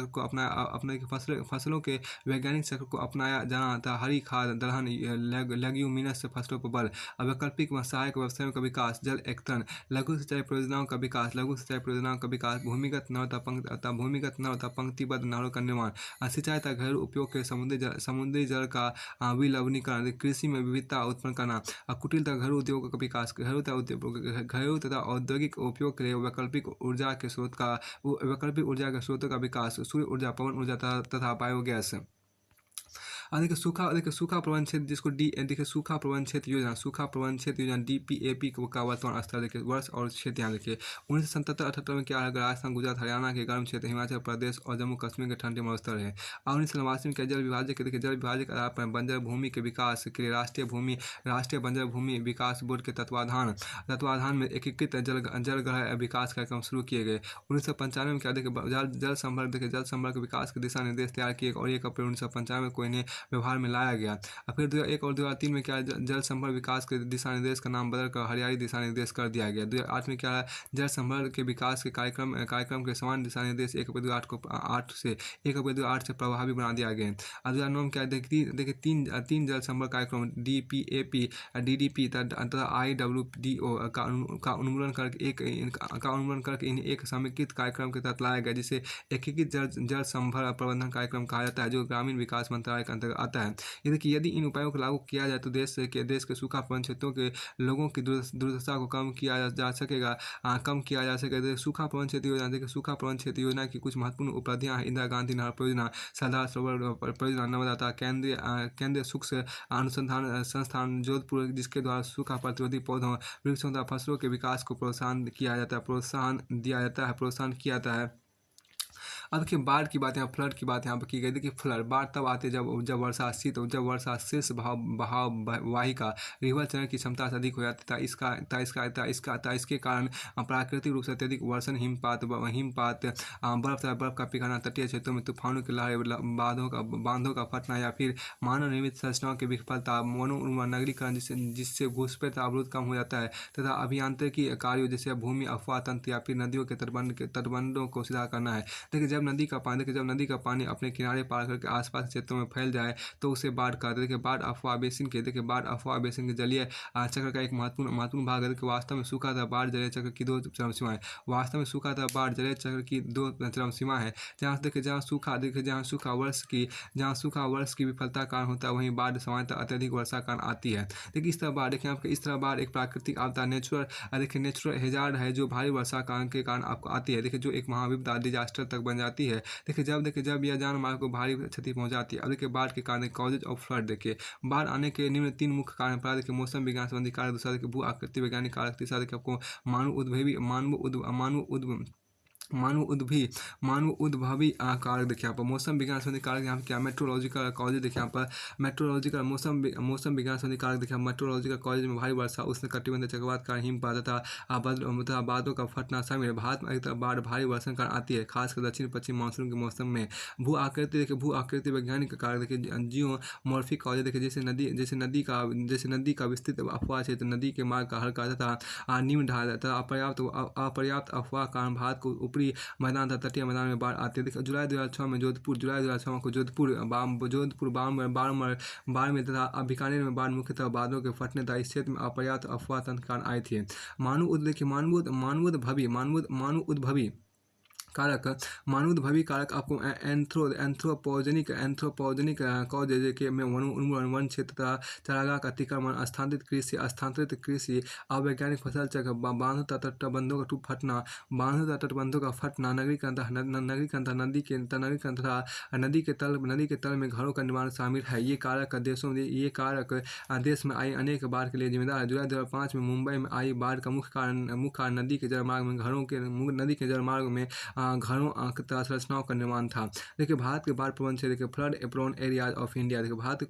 चक्र को अपनाया जाना तथा हरी खाद, दलहन, लेग्यूमिनस फसलों पर बल। वैकल्पिक व सहायक व्यवसायों का विकास, जल एकत्रीकरण, लघु सिंचाई परियोजनाओं का विकास, भूमिगत नल तथा पंक्तिबद्ध नहरों का निर्माण, सिंचाई तथा घरेलू उपयोग के समुद्री जल का विलवणीकरण, कृषि में विविधता उत्पन्न करना, कुटीर तथा घरेलू उद्योगों का विकास, घरेलू तथा औद्योगिक उपयोग के लिए वैकल्पिक ऊर्जा के स्रोतों का विकास, सूर्य ऊर्जा, पवन ऊर्जा तथा बायोगैस। देखिए सूखा प्रबंधन क्षेत्र जिसको सूखा प्रबंधन क्षेत्र योजना DPAP का वर्तमान स्तर देखिए, वर्ष और क्षेत्र यहाँ देखिए। 1977-78 में क्या है, राजस्थान, गुजरात, हरियाणा के गर्म क्षेत्र, हिमाचल प्रदेश और जम्मू कश्मीर के ठंडे मरुस्थल है। और 1989 में क्या जल विभाजन के आधार पर बंजर भूमि के विकास के लिए राष्ट्रीय बंजर भूमि विकास बोर्ड के तत्वाधान में एकीकृत जलग्रह विकास कार्यक्रम शुरू किए गए। 1995 में क्या देखिए जल संभल के विकास के दिशा निर्देश तैयार किए और 1 अप्रैल 1995 को इन्हें व्यवहार में लाया गया। फिर 2001 और 2003 में क्या जल संभल विकास के दिशा निर्देश का नाम बदलकर हरियाली दिशा निर्देश कर दिया गया। 2008 में क्या है जल संभल के विकास के कार्यक्रम के समान दिशा निर्देश 1 अप्रैल 2008 से प्रभावी बना दिया गया। 2009 में क्या देखिए तीन जल संभल कार्यक्रम DPAP, DDP तथा IWDO का उन्मूलन करके इन्हें एक समेकित कार्यक्रम के तहत लाया गया, जिसे एकीकृत जल संभल प्रबंधन कार्यक्रम कहा जाता है, जो ग्रामीण विकास मंत्रालय के अंतर्गत आता है। यदि इन उपायों को लागू किया जाए तो देश के सूखा प्रबंधन क्षेत्रों के लोगों की दुर्दशा को कम किया जा सकेगा। सूखा प्रबंधन क्षेत्र योजना की कुछ महत्वपूर्ण उपलब्धियां हैं। इंदिरा गांधी नहर परियोजना, सरदार सरोवर परियोजना, नर्मदा, केंद्रीय सूक्ष्म अनुसंधान संस्थान जोधपुर, जिसके द्वारा सूखा प्रतिरोधी पौधों, वृक्षों तथा फसलों के विकास को प्रोत्साहन किया जाता है। अब देखिए बाढ़ की बात, यहाँ फ्लड की बात यहाँ पर की गई। देखिए फ्लड बाढ़ तब आती है जब वर्षा शीर्ष वाहिका रिवर चरण की क्षमता से अधिक हो जाती है। इसके कारण प्राकृतिक रूप से अत्यधिक वर्षण, हिमपात, बर्फ का पिघलना, तटीय क्षेत्रों में तूफानों की लहरें, बांधों का फटना या फिर मानव निर्मित संरचनाओं की विफलता, नगरीकरण जिससे घुसपैठ अवरोध कम हो जाता है, तथा अभियांत्रिकी कार्यों जैसे भूमि अफवाह तंत्र या फिर नदियों के तटबंधों को सीधा करना है। देखिए जब नदी का पानी अपने किनारे पार करके आसपास के क्षेत्रों में फैल जाए तो उसे बाढ़ कहते हैं। देखिए बाढ़ अफवाह बेसिन के जलीय चक्र का एक महत्वपूर्ण भाग है। देखिए वास्तव में सूखा तथा बाढ़ जलीय चक्र की दो चरम सीमाएं। वास्तव में सूखा तथा बाढ़ जलीय चक्र की दो चरम सीमा है। जहाँ सूखा वर्ष की विफलता का कारण होता है, वहीं बाढ़ सामान्यतः अत्यधिक वर्षा का कारण आती है। देखिए इस तरह बाढ़ एक प्राकृतिक आपदा नेचुरल हैजार्ड है जो भारी वर्षा के कारण आपको आती है। देखिए जो एक महाविपदा डिजास्टर तक बन जाती है। देखिए जब यह जानमाल को भारी क्षति पहुंचाती है। अब देखिए बाढ़ के कारण कॉजेज ऑफ फ्लड। देखिए बाढ़ आने के निम्न 3 मुख्य कारण पड़ा। देखिए मौसम विज्ञान संबंधी कारक, दूसरा देखिए भू आकृति वैज्ञानिक कारक, तीसरा देखिए आपको मानव उद्भवी कारक। देखिए यहाँ पर मौसम विज्ञान संबंधी कारक यहाँ पर क्या मेट्रोलॉजिकल कॉलेज। देखिए यहाँ पर मेट्रोलॉजिकल मौसम विज्ञान संबंधी कारक। देखिए मेट्रोलॉजिकल कॉलेज में भारी वर्षा, उष्ण कटिबंधीय चक्रवात का हिमपात तथा बादलों का फटना शामिल है। भारत में अधिकतर बाढ़ भारी वर्षा के कारण आती है, खासकर दक्षिण पश्चिम मानसून के मौसम में। भू आकृति वैज्ञानिक कारक। देखिए जियोमॉर्फिक कॉलेज। देखिए जैसे नदी का विस्तृत अफवाह क्षेत्र, नदी के मार्ग का हल्का तथा निम्न ढाल तथा अपर्याप्त अफवाह कारण भारत को ऊपरी मैदान तथा तटीय मैदान में बाढ़ आती है। देखिए जुलाई 2006 में जोधपुर बाड़मेर तथा बीकानेर में बाढ़ मुख्यतः बादलों के फटने तथा इस क्षेत्र में अपर्याप्त अफवाह तंत्र कारण आई थी। मानवोद्भवी कारक आपको एंथ्रोपोजेनिक कॉज के में वन क्षेत्र तथा चारागाह का अतिक्रमण, स्थानांतरित कृषि, अवैज्ञानिक फसल चक्र, बांधों तथा तटबंधों का फटना, नगरीकरण तथा नदी के तल में घरों का निर्माण शामिल है। ये कारक देश में आई अनेक बाढ़ के लिए जिम्मेदार है। जुलाई 2005 में मुंबई में आई बाढ़ का मुख्य कारण नदी के जलमार्ग में घरों तथा संरचनाओं का निर्माण था। देखिए भारत के बाढ़ प्रबंधन क्षेत्र। देखिए flood prone areas of India. देखिए भारत के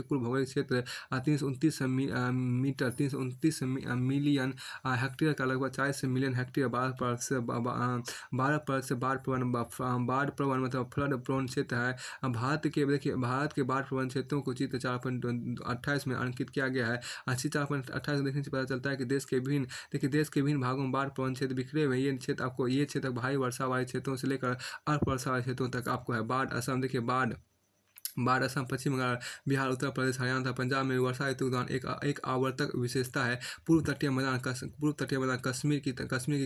कुल भौगोलिक क्षेत्र 329 मिलियन हेक्टेयर का लगभग 40 मिलियन हेक्टेयर बाढ़ पर से बाढ़ प्रवण मतलब फ्लड प्रोन क्षेत्र है। भारत के बाढ़ प्रबंधन क्षेत्रों को चित्र 4.28 में अंकित किया गया है। 4.28 देखने से पता चलता है कि देश के विभिन्न भागों में बाढ़ प्रबंधन क्षेत्र बिखरे हुए। ये क्षेत्र भारी वर्षा वाले क्षेत्रों से लेकर अल्प वर्षा वाले क्षेत्रों तक आपको है। बाढ़ असम। देखिए बाढ़ असम, पश्चिम बंगाल, बिहार, उत्तर प्रदेश, हरियाणा तथा पंजाब में वर्षा ऋतु के दौरान एक आवर्तक विशेषता है। पूर्व तटीय मैदान कश्मीर की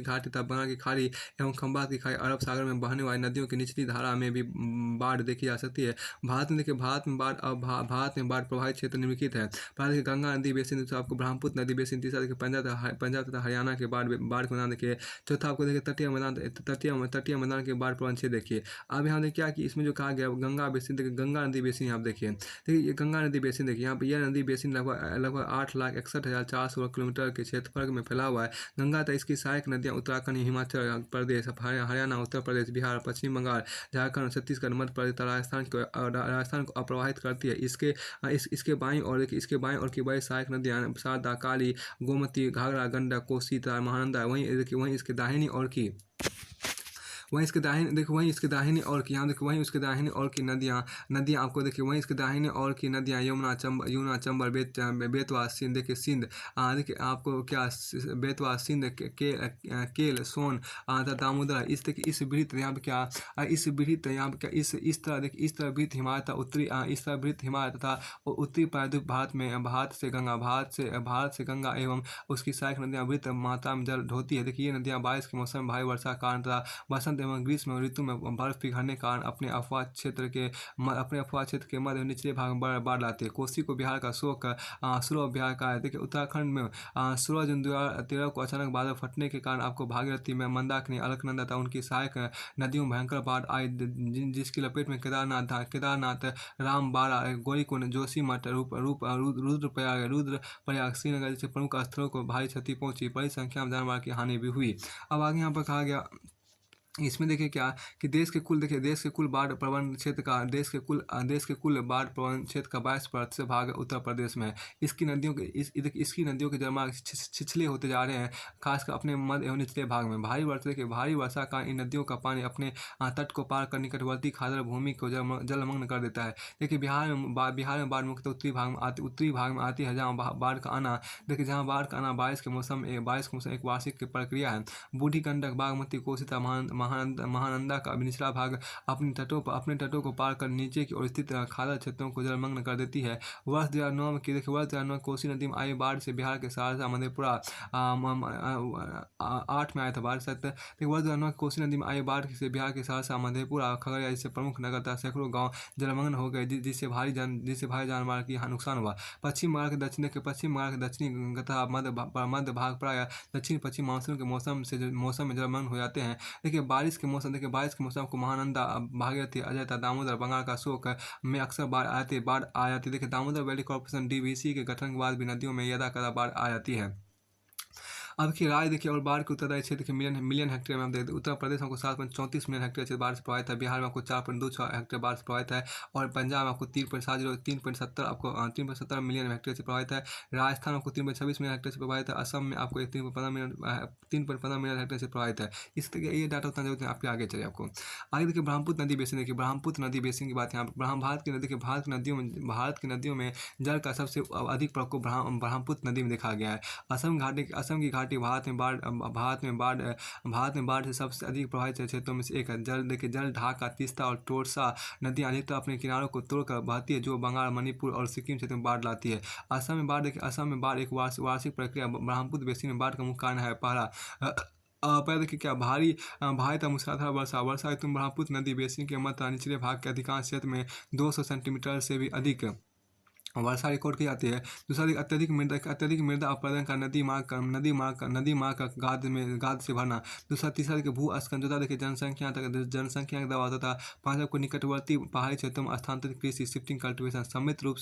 घाटी तथा बंगाल की खाड़ी एवं खंबात की खाड़ी, अरब सागर में बहने वाली नदियों की निचली धारा में भी बाढ़ देखी जा सकती है। भारत में बाढ़ प्रभावित क्षेत्र निम्नलिखित है। पहले देखिए गंगा नदी बेसिन, दूसरा आपको ब्रह्मपुत्र नदी बेसिन, तीसरा देखिए पंजाब तथा हरियाणा के बाढ़ के मैदान देखिए, चौथा आपको देखिए तटीय मैदान के बाढ़ प्रबंधन क्षेत्र देखिए। अब यहाँ देखिए क्या कि इसमें जो कहा गया गंगा बेसिन। देखिए गंगा नदी बेसिन यहाँ देखिए ये गंगा नदी बेसिन देखिए यहाँ पे यह नदी बेसिन लगभग 8,61,416 किलोमीटर के क्षेत्रफल में फैला हुआ है। गंगा तथा इसकी सहायक नदियाँ उत्तराखंड, हिमाचल प्रदेश, हरियाणा, उत्तर प्रदेश, बिहार, पश्चिम बंगाल, झारखंड, छत्तीसगढ़, मध्य प्रदेश तथा राजस्थान को अप्रवाहित करती है। इसके बाईं ओर की बड़ी सहायक नदियाँ शारदा, काली, गोमती, घाघरा, गंडक, कोसी तथा महानंदा। वहीं इसके दाहिनी ओर की उसके दाहिनी ओर की नदियाँ आपको देखिए वहीं इसके दाहिनी ओर की नदियाँ यमुना, चंबल, बेतवा, सिंध। देखिए सिंध देखिए आपको क्या बेतवा, सिंध, केल, सोन तथा दामोदर। इस वृत्त यहाँ पे क्या इस तरह वृत्त हिमालय तथा उत्तरी प्रायद्वीप भारत से गंगा एवं उसकी सहायक नदियाँ वृत्त मात्रा में जल ढोती है। देखिए ये नदियाँ बारिश के मौसम में भारी वर्षा कारण तथा बसंत एवं ग्रीष्म ऋतु में बर्फ पिघलने के कारण अपने अफवाह क्षेत्र के मध्य और निचले भाग में बाढ़ लाती है। कोसी को बिहार का स्लो बिहार का है। देखिए उत्तराखंड में 16 जून 2013 को अचानक बादल फटने के कारण आपको भागीरथी में मंदाकिनी, अलकनंदा तथा उनकी सहायक नदियों में भयंकर बाढ़ आई, जिसकी लपेट में केदारनाथ, रामबाड़ा, गौरीकुंड, जोशीमठ, रुद्रप्रयाग, श्रीनगर जैसे प्रमुख स्थलों को भारी क्षति पहुंची। बड़ी संख्या में जानमाल की हानि भी हुई। अब आगे यहाँ पर कहा गया इसमें देखिए क्या कि देश के कुल बाढ़ प्रबंधन क्षेत्र का 22% भाग उत्तर प्रदेश में है। इसकी नदियों के जलमार्ग छिछले होते जा रहे हैं, खासकर अपने मध्य एवं निचले भाग में। भारी वर्षा का इन नदियों का पानी अपने तट को पार कर निकटवर्ती खादर भूमि को जलमग्न कर देता है। देखिए बिहार में बाढ़ मुख्यतः उत्तरी भाग में आती है, जहाँ बाढ़ का आना बारिश के मौसम एक वार्षिक प्रक्रिया है। बूढ़ी गंडक, बागमती, कोसी तथा महानंदा का निचला भाग अपने तटों को पार कर नीचे की ओर स्थित खादर क्षेत्रों को जलमग्न कर देती है। वर्ष 2009 में देखिए वर्ष 2009 कोसी नदी में आई बाढ़ से बिहार के सहरसा मधेपुरा 8 में आया था बाढ़ सत्य। देखिए वर्ष 2009 कोसी नदी में आई बाढ़ से बिहार के सहरसा मधेपुरा खगड़िया जैसे प्रमुख नगर तथा सैकड़ों गाँव जलमग्न हो गए, जिससे भारी जान माल की नुकसान हुआ। पश्चिम बंगाल के दक्षिणी तथा मध्य भाग प्राय दक्षिण पश्चिम मानसून के मौसम में जलमग्न हो जाते हैं। देखिए बारिश के मौसम को महानंदा भागीरथी अजयता दामोदर बंगाल का शोक में अक्सर बाढ़ आ जाती है। देखिए दामोदर वैली कॉर्पोरेशन डीवीसी के गठन के बाद भी नदियों में यदा कदा बाढ़ आ जाती है। अब की राय देखिए और बाढ़ के उत्तरदायी क्षेत्र के मिलियन हेक्टेयर में हम देखते उत्तर प्रदेश में आपको 7.34 मिलियन हेक्टेयर क्षेत्र बाढ़ से प्रभावित है, बिहार में आपको 4.26 हेक्टेयर बाढ़ से प्रभावित है और पंजाब में आपको 3.70 मिलियन हेक्टेयर से प्रभावित है, राजस्थान आपको 3.26 मिलियन हेक्टेयर से प्रभावित है, असम में आपको 3.15 मिलियन हेक्टेयर से प्रभावित है। इस तरह ये डाटा उतना जरूरत है आपके आगे चलिए आपको आगे देखिए ब्रह्मपुत्र नदी बेसिन देखिए ब्रह्मपुत्र नदी बेसिन की बात यहाँ पर भारत की नदियों में जल का सबसे अधिक प्रकोप ब्रह्मपुत्र नदी में देखा गया है। असम की घाटी भारत में बाढ़ से सबसे अधिक प्रभावित क्षेत्रों में से एक है। जल ढाका तीस्ता और टोरसा नदियां अधिकतर अपने किनारों को तोड़कर बहती है, जो बंगाल मणिपुर और सिक्किम क्षेत्र में बाढ़ लाती है। असम में बाढ़ एक वार्षिक प्रक्रिया ब्रह्मपुत्र बेसिन में बाढ़ का मुख्य कारण है। पहला देखिए क्या भारी तथा मूसलाधार वर्षा ऋतु ब्रह्मपुत्र नदी बेसिन के मध्य निचले भाग के अधिकांश क्षेत्र में 200 सेंटीमीटर से भी अधिक वर्षा रिकॉर्ड की जाती है। दूसरा अत्यधिक मृदा अपरदन का नदी मार्ग का गाद से भरना। तीसरा देखिए भू अस्खलन। चौथा देखिए जनसंख्या का दबाव तथा पांचवा को निकटवर्ती पहाड़ी क्षेत्रों में स्थानांतरित कृषि शिफ्टिंग कल्टीवेशन। सम्मिलित रूप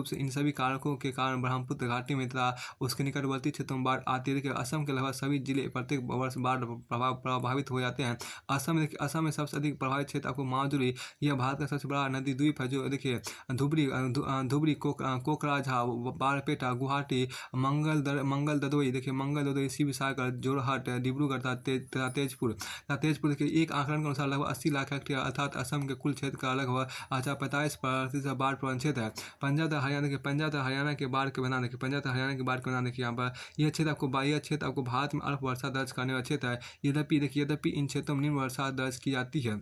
से इन सभी कारकों के कारण ब्रह्मपुत्र घाटी में तथा उसके निकटवर्ती क्षेत्रों में बाढ़ आती है। देखिए असम के लगभग सभी जिले प्रत्येक वर्ष बाढ़ प्रभावित हो जाते हैं। असम में सबसे अधिक प्रभावित क्षेत्र आपको माजुली, यह भारत का सबसे बड़ा नदी द्वीप है, जो देखिए धुबरी कोकराझार बारपेटा गुवाहाटी मंगल ददोई देखिए शिवसागर जोरहाट डिब्रूगढ़ तथा तेजपुर देखिए एक आंकड़न के अनुसार लगभग 80 लाख हेक्टेयर अर्थात असम के कुल क्षेत्र का लगभग 45% बाढ़ प्रवण क्षेत्र है। पंजाब तथा हरियाणा के बाढ़ के मैदान देखिए यहाँ पर यह क्षेत्र आपको भारत में अल्प वर्षा दर्ज करने वाला क्षेत्र है। यद्यपि इन क्षेत्रों में निम्न वर्षा दर्ज की जाती है,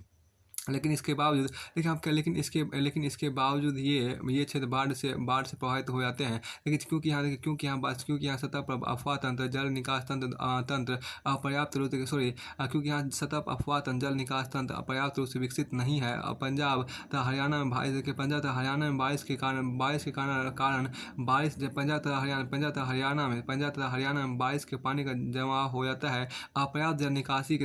लेकिन इसके बावजूद लेकिन इसके बावजूद ये क्षेत्र बाढ़ से प्रभावित हो जाते हैं। लेकिन क्योंकि यहाँ सतह पर अफवाह तंत्र जल निकास तंत्र अपर्याप्त रूप से विकसित नहीं है। पंजाब तथा हरियाणा में बारिश के कारण बारिश के पानी का जमाव हो जाता है। अपर्याप्त जल निकासी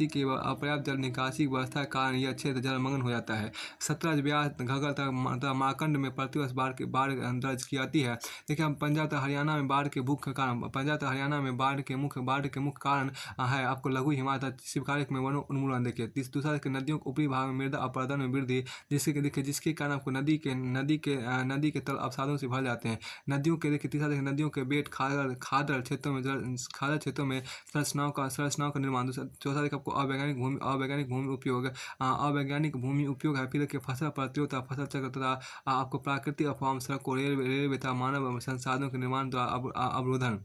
की व्यवस्था के कारण यह क्षेत्र जलमग्न हो जाता है। सतलज ब्यास घग्गर तथा मार्कंड में प्रतिवर्ष बाढ़ दर्ज की जाती है। देखिए हम पंजाब तथा हरियाणा में बाढ़ के मुख्य कारण है आपको लघु हिमालय तथा शिवकालिक में वनों उन्मूलन। देखिए दूसरा नदियों के ऊपरी भाग में मृदा अपरदन में वृद्धि, जिसके कारण आपको नदी के तल अवसादों से भर जाते हैं। नदियों के बेट खादर क्षेत्रों में संरचनाओं का निर्माण। चौथा आपको अवैज्ञानिक भूमि उपयोग है। फिर देखिए फसल प्रतियोगिता फसल चक्र तथा आपको प्राकृतिक अफवाह सड़कों रेलवे तथा मानव संसाधनों के निर्माण द्वारा अवरोधन।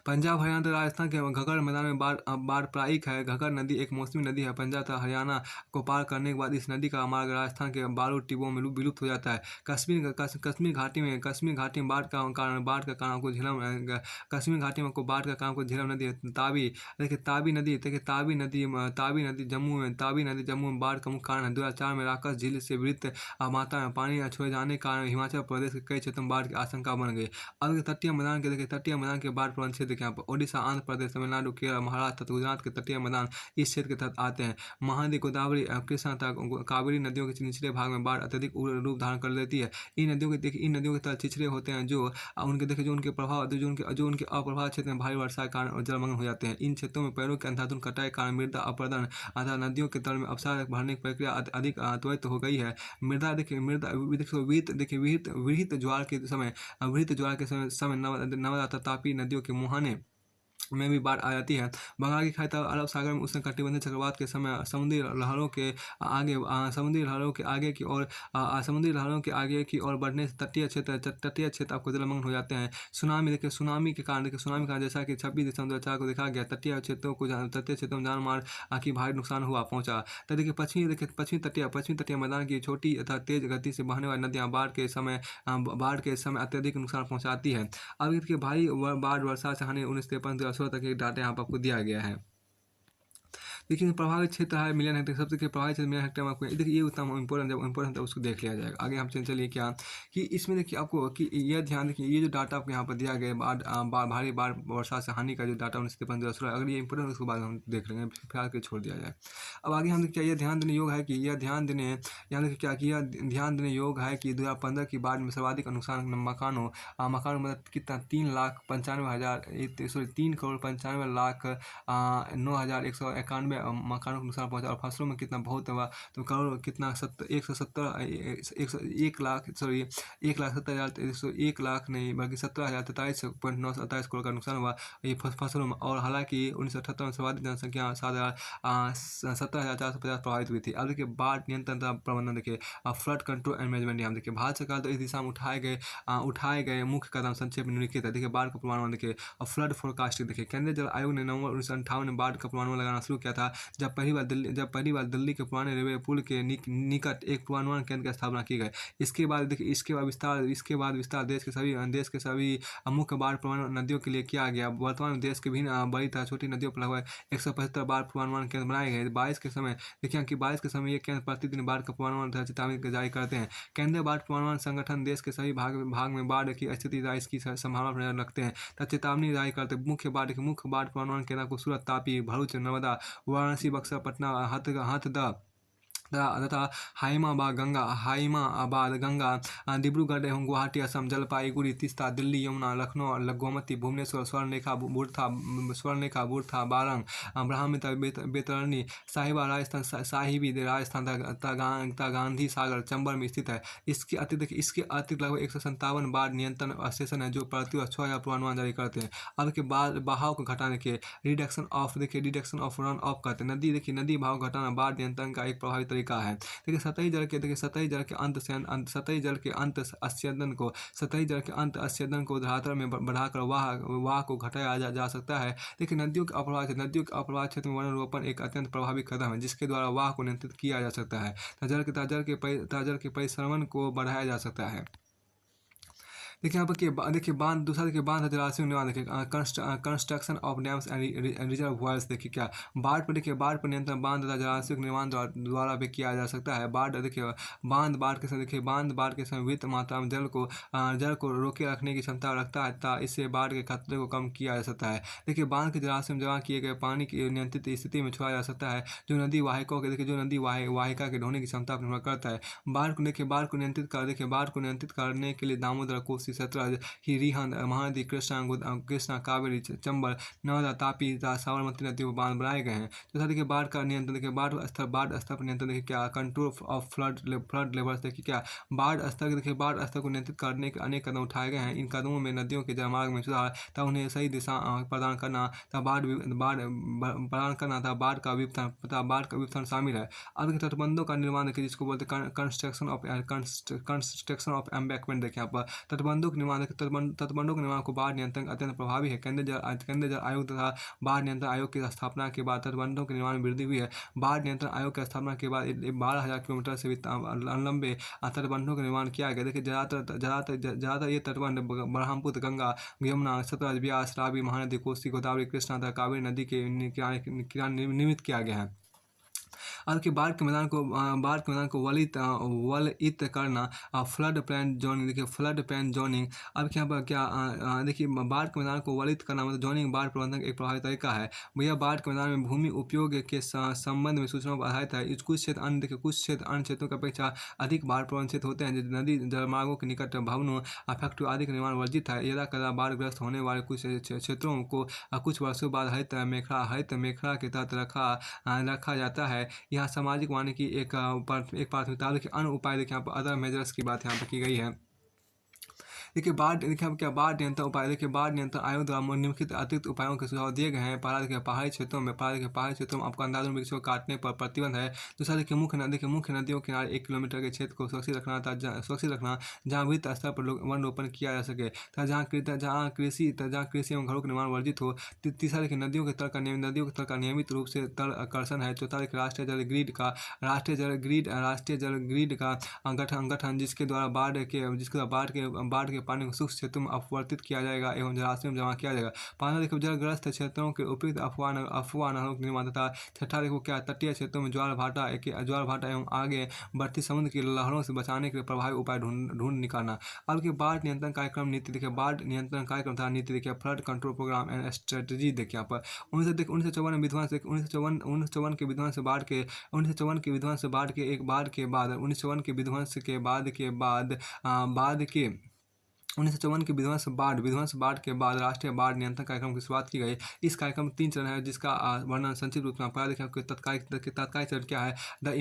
पंजाब हरियाणा तथा राजस्थान के घग्गर मैदान में बाढ़ प्रायिक है। घग्गर नदी एक मौसमी नदी है। पंजाब तथा हरियाणा को पार करने के बाद इस नदी का मार्ग राजस्थान के बालू टिब्बों में विलुप्त हो जाता है। कश्मीर घाटी में बाढ़ का कारण आपको झेलम नदी है। ताबी नदी जम्मू में बाढ़ का मुख्य कारण है। 2004 में राकस झील से वृत्त मात्रा में पानी छोड़े जाने के कारण हिमाचल प्रदेश के कई क्षेत्रों में बाढ़ की आशंका बन गई। अब तटीय मैदान के बाढ़ प्रवण क्षेत्र यहाँ पर ओडिशा, आंध्र प्रदेश, तमिलनाडु, केरल, महाराष्ट्र तथा गुजरात के तटीय मैदान इस क्षेत्र के तहत आते हैं। महानदी गोदावरी, कृष्णा तथा कावेरी नदियों के निचले भाग में बाढ़ अत्यधिक उग्र रूप धारण कर लेती है। इन नदियों के तल छिछले होते हैं, जो उनके अप्रभाव क्षेत्र में भारी वर्षा के कारण जलमग्न हो जाते हैं। इन क्षेत्रों में पेड़ों के अंधाधुंध कटाई के कारण मृदा अपरदन अर्थात नदियों के तल में अवसाद भरने की प्रक्रिया अधिक त्वरित हो गई है। विहित ज्वार के समय नर्मदा तथा तापी नदियों के मुहाने में भी बाढ़ आ जाती है। बंगाल की खाड़ी तथा अरब सागर में उष्णकटिबंधीय चक्रवात के समय समुद्री लहरों के आगे की ओर समुद्री लहरों के आगे की ओर बढ़ने से तटीय क्षेत्र आपको जलमग्न हो जाते हैं। सुनामी के कारण जैसा कि 26 दिसंबर 2004 को देखा गया, तटीय क्षेत्रों में जान माल की भारी नुकसान पहुंचा। तो देखिए पश्चिमी तटीय मैदान की छोटी तथा तेज गति से बहने वाली नदियां बाढ़ के समय अत्यधिक नुकसान पहुंचाती है। अब देखिए बाढ़ वर्षा से हानि 1953 तक एक डाटा यहाँ पर आपको दिया गया है। देखिए प्रभावित क्षेत्र है मिलियन हेक्टेयर, सबसे प्रभावित क्षेत्र मिलियन हेक्टेयर में आपको देखिए ये उतना इंपॉर्टेंट है, उसको देख लिया जाएगा। आगे हम चलिए क्या कि इसमें देखिए आपको कि यह ध्यान रखिए, ये जो डाटा आपको यहाँ पर दिया गया है भारी बाढ़ वर्षा से हानि का जो डाटा 1953 अगर ये इंपॉर्टेंट उसके बाद हम देख लेंगे, फिलहाल के छोड़ दिया जाए। अब आगे हम क्या यह ध्यान देने योग है कि यहाँ देखिए क्या कि यह ध्यान देने योग है कि 2015 की बाढ़ में सर्वाधिक नुकसान मकानों मतलब कितना 3,95,991 मकानों को नुकसान पहुंचा और फसलों में कितना बहुत हुआ तो करोड़ कितना 1,70,1,70,000 नहीं बल्कि 17,043.927 करोड़ का नुकसान हुआ ये फसलों में। और हालांकि 1978 में सर्वाधिक जनसंख्या 17,450 प्रभावित हुई थी। अब देखिए बाढ़ नियंत्रण तथा प्रबंधन देखिए फ्लड कंट्रोल एंड मैनेजमेंट यहाँ देखिए भारत सरकार तो इस दिशा में उठाए गए मुख्य कदम संक्षेप में निम्नलिखित है। देखिए बाढ़ का पूर्वानुमान देखिए और फ्लड फोरकास्टिंग देखिए केंद्रीय जल आयोग ने नवंबर 1958 में बाढ़ का पूर्वानुमान लगाना शुरू किया था, जब पहली बार दिल्ली के पुराने रेलवे पुल के निकट एक पूर्वानुमान केंद्र की स्थापना की गई। इसके बाद देखिए इसके बाद विस्तार देश के सभी मुख्य बाढ़ पूर्वानुमान नदियों के लिए किया गया। वर्तमान में देश के विभिन्न बड़ी तथा छोटी नदियों पर लगभग 175 बाढ़ पूर्वानुमान केंद्र बनाए गए। बारिश के समय ये केंद्र प्रतिदिन बाढ़ का पूर्वानुमान तथा चेतावनी जारी करते हैं। केंद्रीय बाढ़ पूर्वानुमान संगठन देश के सभी भाग में बाढ़ की स्थिति तथा इसकी संभावना पर नजर रखते हैं तथा चेतावनी जारी करते हैं। मुख्य बाढ़ पूर्वानुमान केंद्र को सूरत, तापी, भरूच, नर्मदा, वाराणसी, बक्सर, पटना, हथरदा तथा हाइमाबाद गंगा, डिब्रूगढ़ एवं गुवाहाटी असम, जलपाईगुड़ी, तीस्ता, दिल्ली, यमुना, लखनऊ, गोमती, भुवनेश्वर, स्वर्णरेखा, बुरथा, बारंग, ब्रह्मपुत्र, बैतरणी, साहिबा राजस्थान, साहिबी राजस्थान तथा गांधी सागर चंबल में स्थित है। इसके अतिरिक्त लगभग 157 बाढ़ नियंत्रण स्टेशन है जो प्रतिवर्ष 6,000 पूर्वानुमान जारी करते हैं। अब के बाद बहाव को घटाने के रिडक्शन ऑफ रन ऑफ करते हैं। नदी बहाव घटाना बाढ़ नियंत्रण का एक प्रभावी तरीका है। देखिए सतही जल के अंत अस्यदन को धरातल में बढ़ाकर वाह को घटाया जा सकता है। देखिए नदियों के अप्रवाह क्षेत्र में वनरोपण एक अत्यंत प्रभावी कदम है जिसके द्वारा वाह को नियंत्रित किया जा सकता है। जल के परिसरवन को बढ़ाया जा सकता है। देखिए यहाँ पर देखिए बांध जलाशयों का निर्माण देखिए construction of dams and reservoirs देखिए क्या बाढ़ पर नियंत्रण बांध तथा जलाशयों के निर्माण द्वारा भी किया जा सकता है। बाढ़ के समय वित्त मात्रा में जल को रोके रखने की क्षमता रखता है तथा इससे बाढ़ के खतरे को कम किया जा सकता है। देखिए बांध के जलाशय में जमा किए गए पानी की नियंत्रित स्थिति में छोड़ा जा सकता है जो नदी वाहिका के ढोने की क्षमता पर निर्भर करता है। बाढ़ को नियंत्रित करने के लिए दामोदर, कोसी, सतलज, रिहंद, महानदी, कृष्णा, कावेरी, चंबल, नर्मदा, तापी तथा साबरमती नदियों पर बांध बनाए गए हैं। तो देखिए बाढ़ का नियंत्रण देखिए बाढ़ स्तर पर नियंत्रण देखिए क्या कंट्रोल ऑफ फ्लड लेवल्स देखिए क्या बाढ़ स्तर को नियंत्रित करने के अनेक कदम उठाए गए हैं। इन कदमों में नदियों के जलमार्ग में सुधार तथा उन्हें सही दिशा प्रदान करना तथा बाढ़ का विपथन शामिल है। अब तटबंधों का निर्माण देखिए जिसको बोलते हैं कंस्ट्रक्शन ऑफ एम्बैंकमेंट देखिए यहाँ पर तटबंधों के निर्माण को बाढ़ नियंत्रण अत्यंत प्रभावी है। केंद्रीय जल आयोग तथा बाढ़ नियंत्रण आयोग की स्थापना के बाद तटबंधों के निर्माण में वृद्धि हुई है। बाढ़ नियंत्रण आयोग की स्थापना के बाद 12,000 किलोमीटर से भी लंबे तटबंधों का निर्माण किया गया। देखिए ज्यादातर ये तटबंध ब्रह्मपुत्र, गंगा, यमुना, सतलज, ब्यास, रावी, महानदी, कोसी, गोदावरी, कृष्णा तथा कावेरी नदी के किनारे निर्मित किया गया है। अब कि बाढ़ के मैदान को वलित करना फ्लड प्लान जोनिंग देखिए फ्लड प्लान जोनिंग। अब यहाँ पर क्या देखिए बाढ़ के मैदान को वलित करना मतलब जोनिंग बाढ़ प्रबंधन का एक प्रभावी तरीका है। यह बाढ़ के मैदान में भूमि उपयोग के संबंध में सूचनाओं पर आधारित है। कुछ क्षेत्र अन्य क्षेत्रों की अपेक्षा अधिक बाढ़ प्रबंधन क्षेत्र होते हैं। नदी जलमार्गों के निकट भवनों, फैक्ट्री आदि का निर्माण वर्जित है। यदा कदा बाढ़ग्रस्त होने वाले कुछ क्षेत्रों को कुछ वर्षों बाद हरित मेखला के तहत रखा जाता है। यहाँ सामाजिक वानिकी एक प्राथमिकता देखिए अन्य उपाय देखिए यहाँ पर अदर मेजर्स की बात यहाँ पर की गई है। देखिए देखिए अब क्या बाढ़ नियंत्रण उपाय, देखिए बाढ़ नियंत्रण आयोग द्वारा निम्नलिखित अतिरिक्त उपायों के सुझाव दिए गए हैं। पहला देखिए पहाड़ी क्षेत्रों में आपको अंधाधुंध वृक्षों को काटने पर प्रतिबंध है। दूसरा देखिए मुख्य नदियों के किनारे 1 किलोमीटर के क्षेत्र को सुरक्षित रखना जहाँ वित्त स्तर पर वन रोपण किया जा सके तथा जहाँ कृषि एवं घरों का निर्माण वर्जित हो। तीसरा देखिए नदियों के तल का नियमित रूप से तल आकर्षण है। चौथा देखिए राष्ट्रीय जल ग्रिड का गठन जिसके द्वारा बाढ़ के पानी को सूक्ष्म क्षेत्रों में अपवर्तित किया जाएगा एवं जलाशयों में जमा किया जाएगा। पांचवा देखिए जलग्रस्त क्षेत्रों के उपयुक्त अफवाह नहरों के निर्माण तथा छठा देखो क्या तटीय क्षेत्रों में ज्वार भाटा एवं आगे बढ़ती समुद्र की लहरों से बचाने के लिए प्रभावी उपाय ढूंढ निकालना। अब देखिए बाढ़ नियंत्रण कार्यक्रम नीति देखिए बाढ़ नियंत्रण कार्यक्रम तथा नीति देखिए flood control programme and strategy देखिए यहाँ पर 1954 में विध्वंस 1954 के विध्वंस से बाढ़ के 1954 के विध्वंस से बाढ़ के बाद 1954 के विध्वंस के बाद के 1954 की विध्वंस बाढ़ के बाद राष्ट्रीय बाढ़ नियंत्रण कार्यक्रम की शुरुआत की गई। इस कार्यक्रम में 3 चरण है जिसका वर्णन संक्षिप्त रूप में पहला देखिए आपको तत्कालिक चरण क्या है, द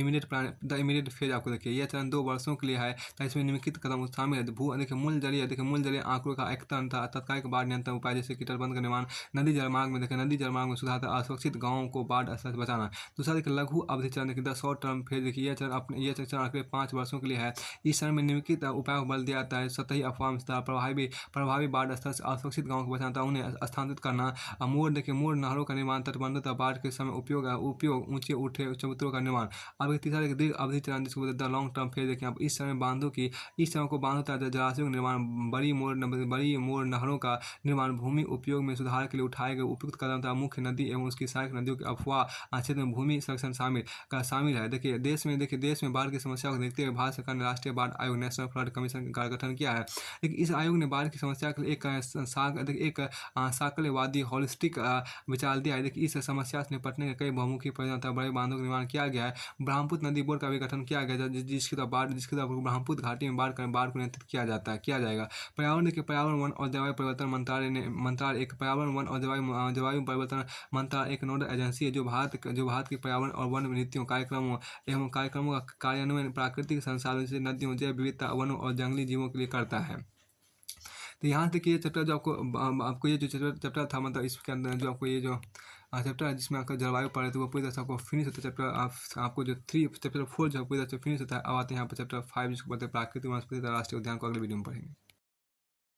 इमीडिएट फेज आपको देखिए यह चरण 2 वर्षों के लिए है तथा इसमें निम्नलिखित कदम शामिल है। देखिए मूल जलीय आंकड़ों का एकत्रीकरण था तत्कालिक बाढ़ नियंत्रण उपाय जैसे कि तटबंध का निर्माण, नदी जलमार्ग में सुधार तथा असुरक्षित गाँवों को बाढ़ असर से बचाना। दूसरा देखिए लघु अवधि चरण देखिए द शॉर्ट टर्म फेज देखिए यह चरण अगले 5 वर्षों के लिए है। इस चरण में निम्नलिखित उपायों को बल दिया जाता है। सतही अफवाह विस्तार, प्रभावी बाढ़ स्तर से असुरक्षित गाँव को बचाना, उन्हें स्थानांतरित करना। मोड़ नहरों का निर्माण, तटबंधों तथा बाढ़ के समय उपयोग ऊंचे उठे चबूतरों का निर्माण। अब एक तीसरा दीर्घ अवधि चरण जिसको बोलते हैं द लॉन्ग टर्म फेज देखिए आप इस समय बांधों तथा जलाशयों का निर्माण, बड़ी मोड़ नहरों का निर्माण, भूमि उपयोग में सुधार के लिए उठाए गए उपयुक्त कदम तथा मुख्य नदी एवं उसकी सहायक नदियों के अफवाह क्षेत्र में भूमि संरक्षण शामिल है। देखिए देश में बाढ़ की समस्या को देखते हुए भारत सरकार ने राष्ट्रीय बाढ़ आयोग नेशनल फ्लड कमीशन का गठन किया है। लेकिन इस आयोग ने बाढ़ की समस्या के लिए एक साकल्यवादी होलिस्टिक विचार दिया है। देखिए इस समस्या से निपटने के कई बहुमुखी परियोजना तथा बड़े बांधों का निर्माण किया गया है। ब्रह्मपुत्र नदी बोर्ड का भी गठन किया गया है जिसके द्वारा ब्रह्मपुत्र घाटी में बाढ़ को नियंत्रित किया जाएगा। पर्यावरण वन और जलवायु परिवर्तन मंत्रालय एक पर्यावरण वन और जलवायु परिवर्तन मंत्रालय एक नोडल एजेंसी है जो भारत की पर्यावरण और वन नीतियों कार्यक्रमों का कार्यान्वयन प्राकृतिक संसाधनों जैसे नदियों, जैव विविधता, वनों और जंगली जीवों के लिए करता है। तो यहाँ तक ये चैप्टर जो आपको ये जो चैप्टर था मतलब इसके अंदर जो आपको ये जो चैप्टर है जिसमें आपका जलवायु पढ़े तो वो पूरी तरह से आपको फिनिश होता है। चैप्टर आपको जो 3 चैप्टर 4 जो पूरी तरह से फिनिश होता है। अब आते हैं यहाँ पर चैप्टर 5 जिसको बोलते हैं प्राकृतिक वनस्पति राष्ट्रीय उद्यान को अगले वीडियो में पढ़ेंगे।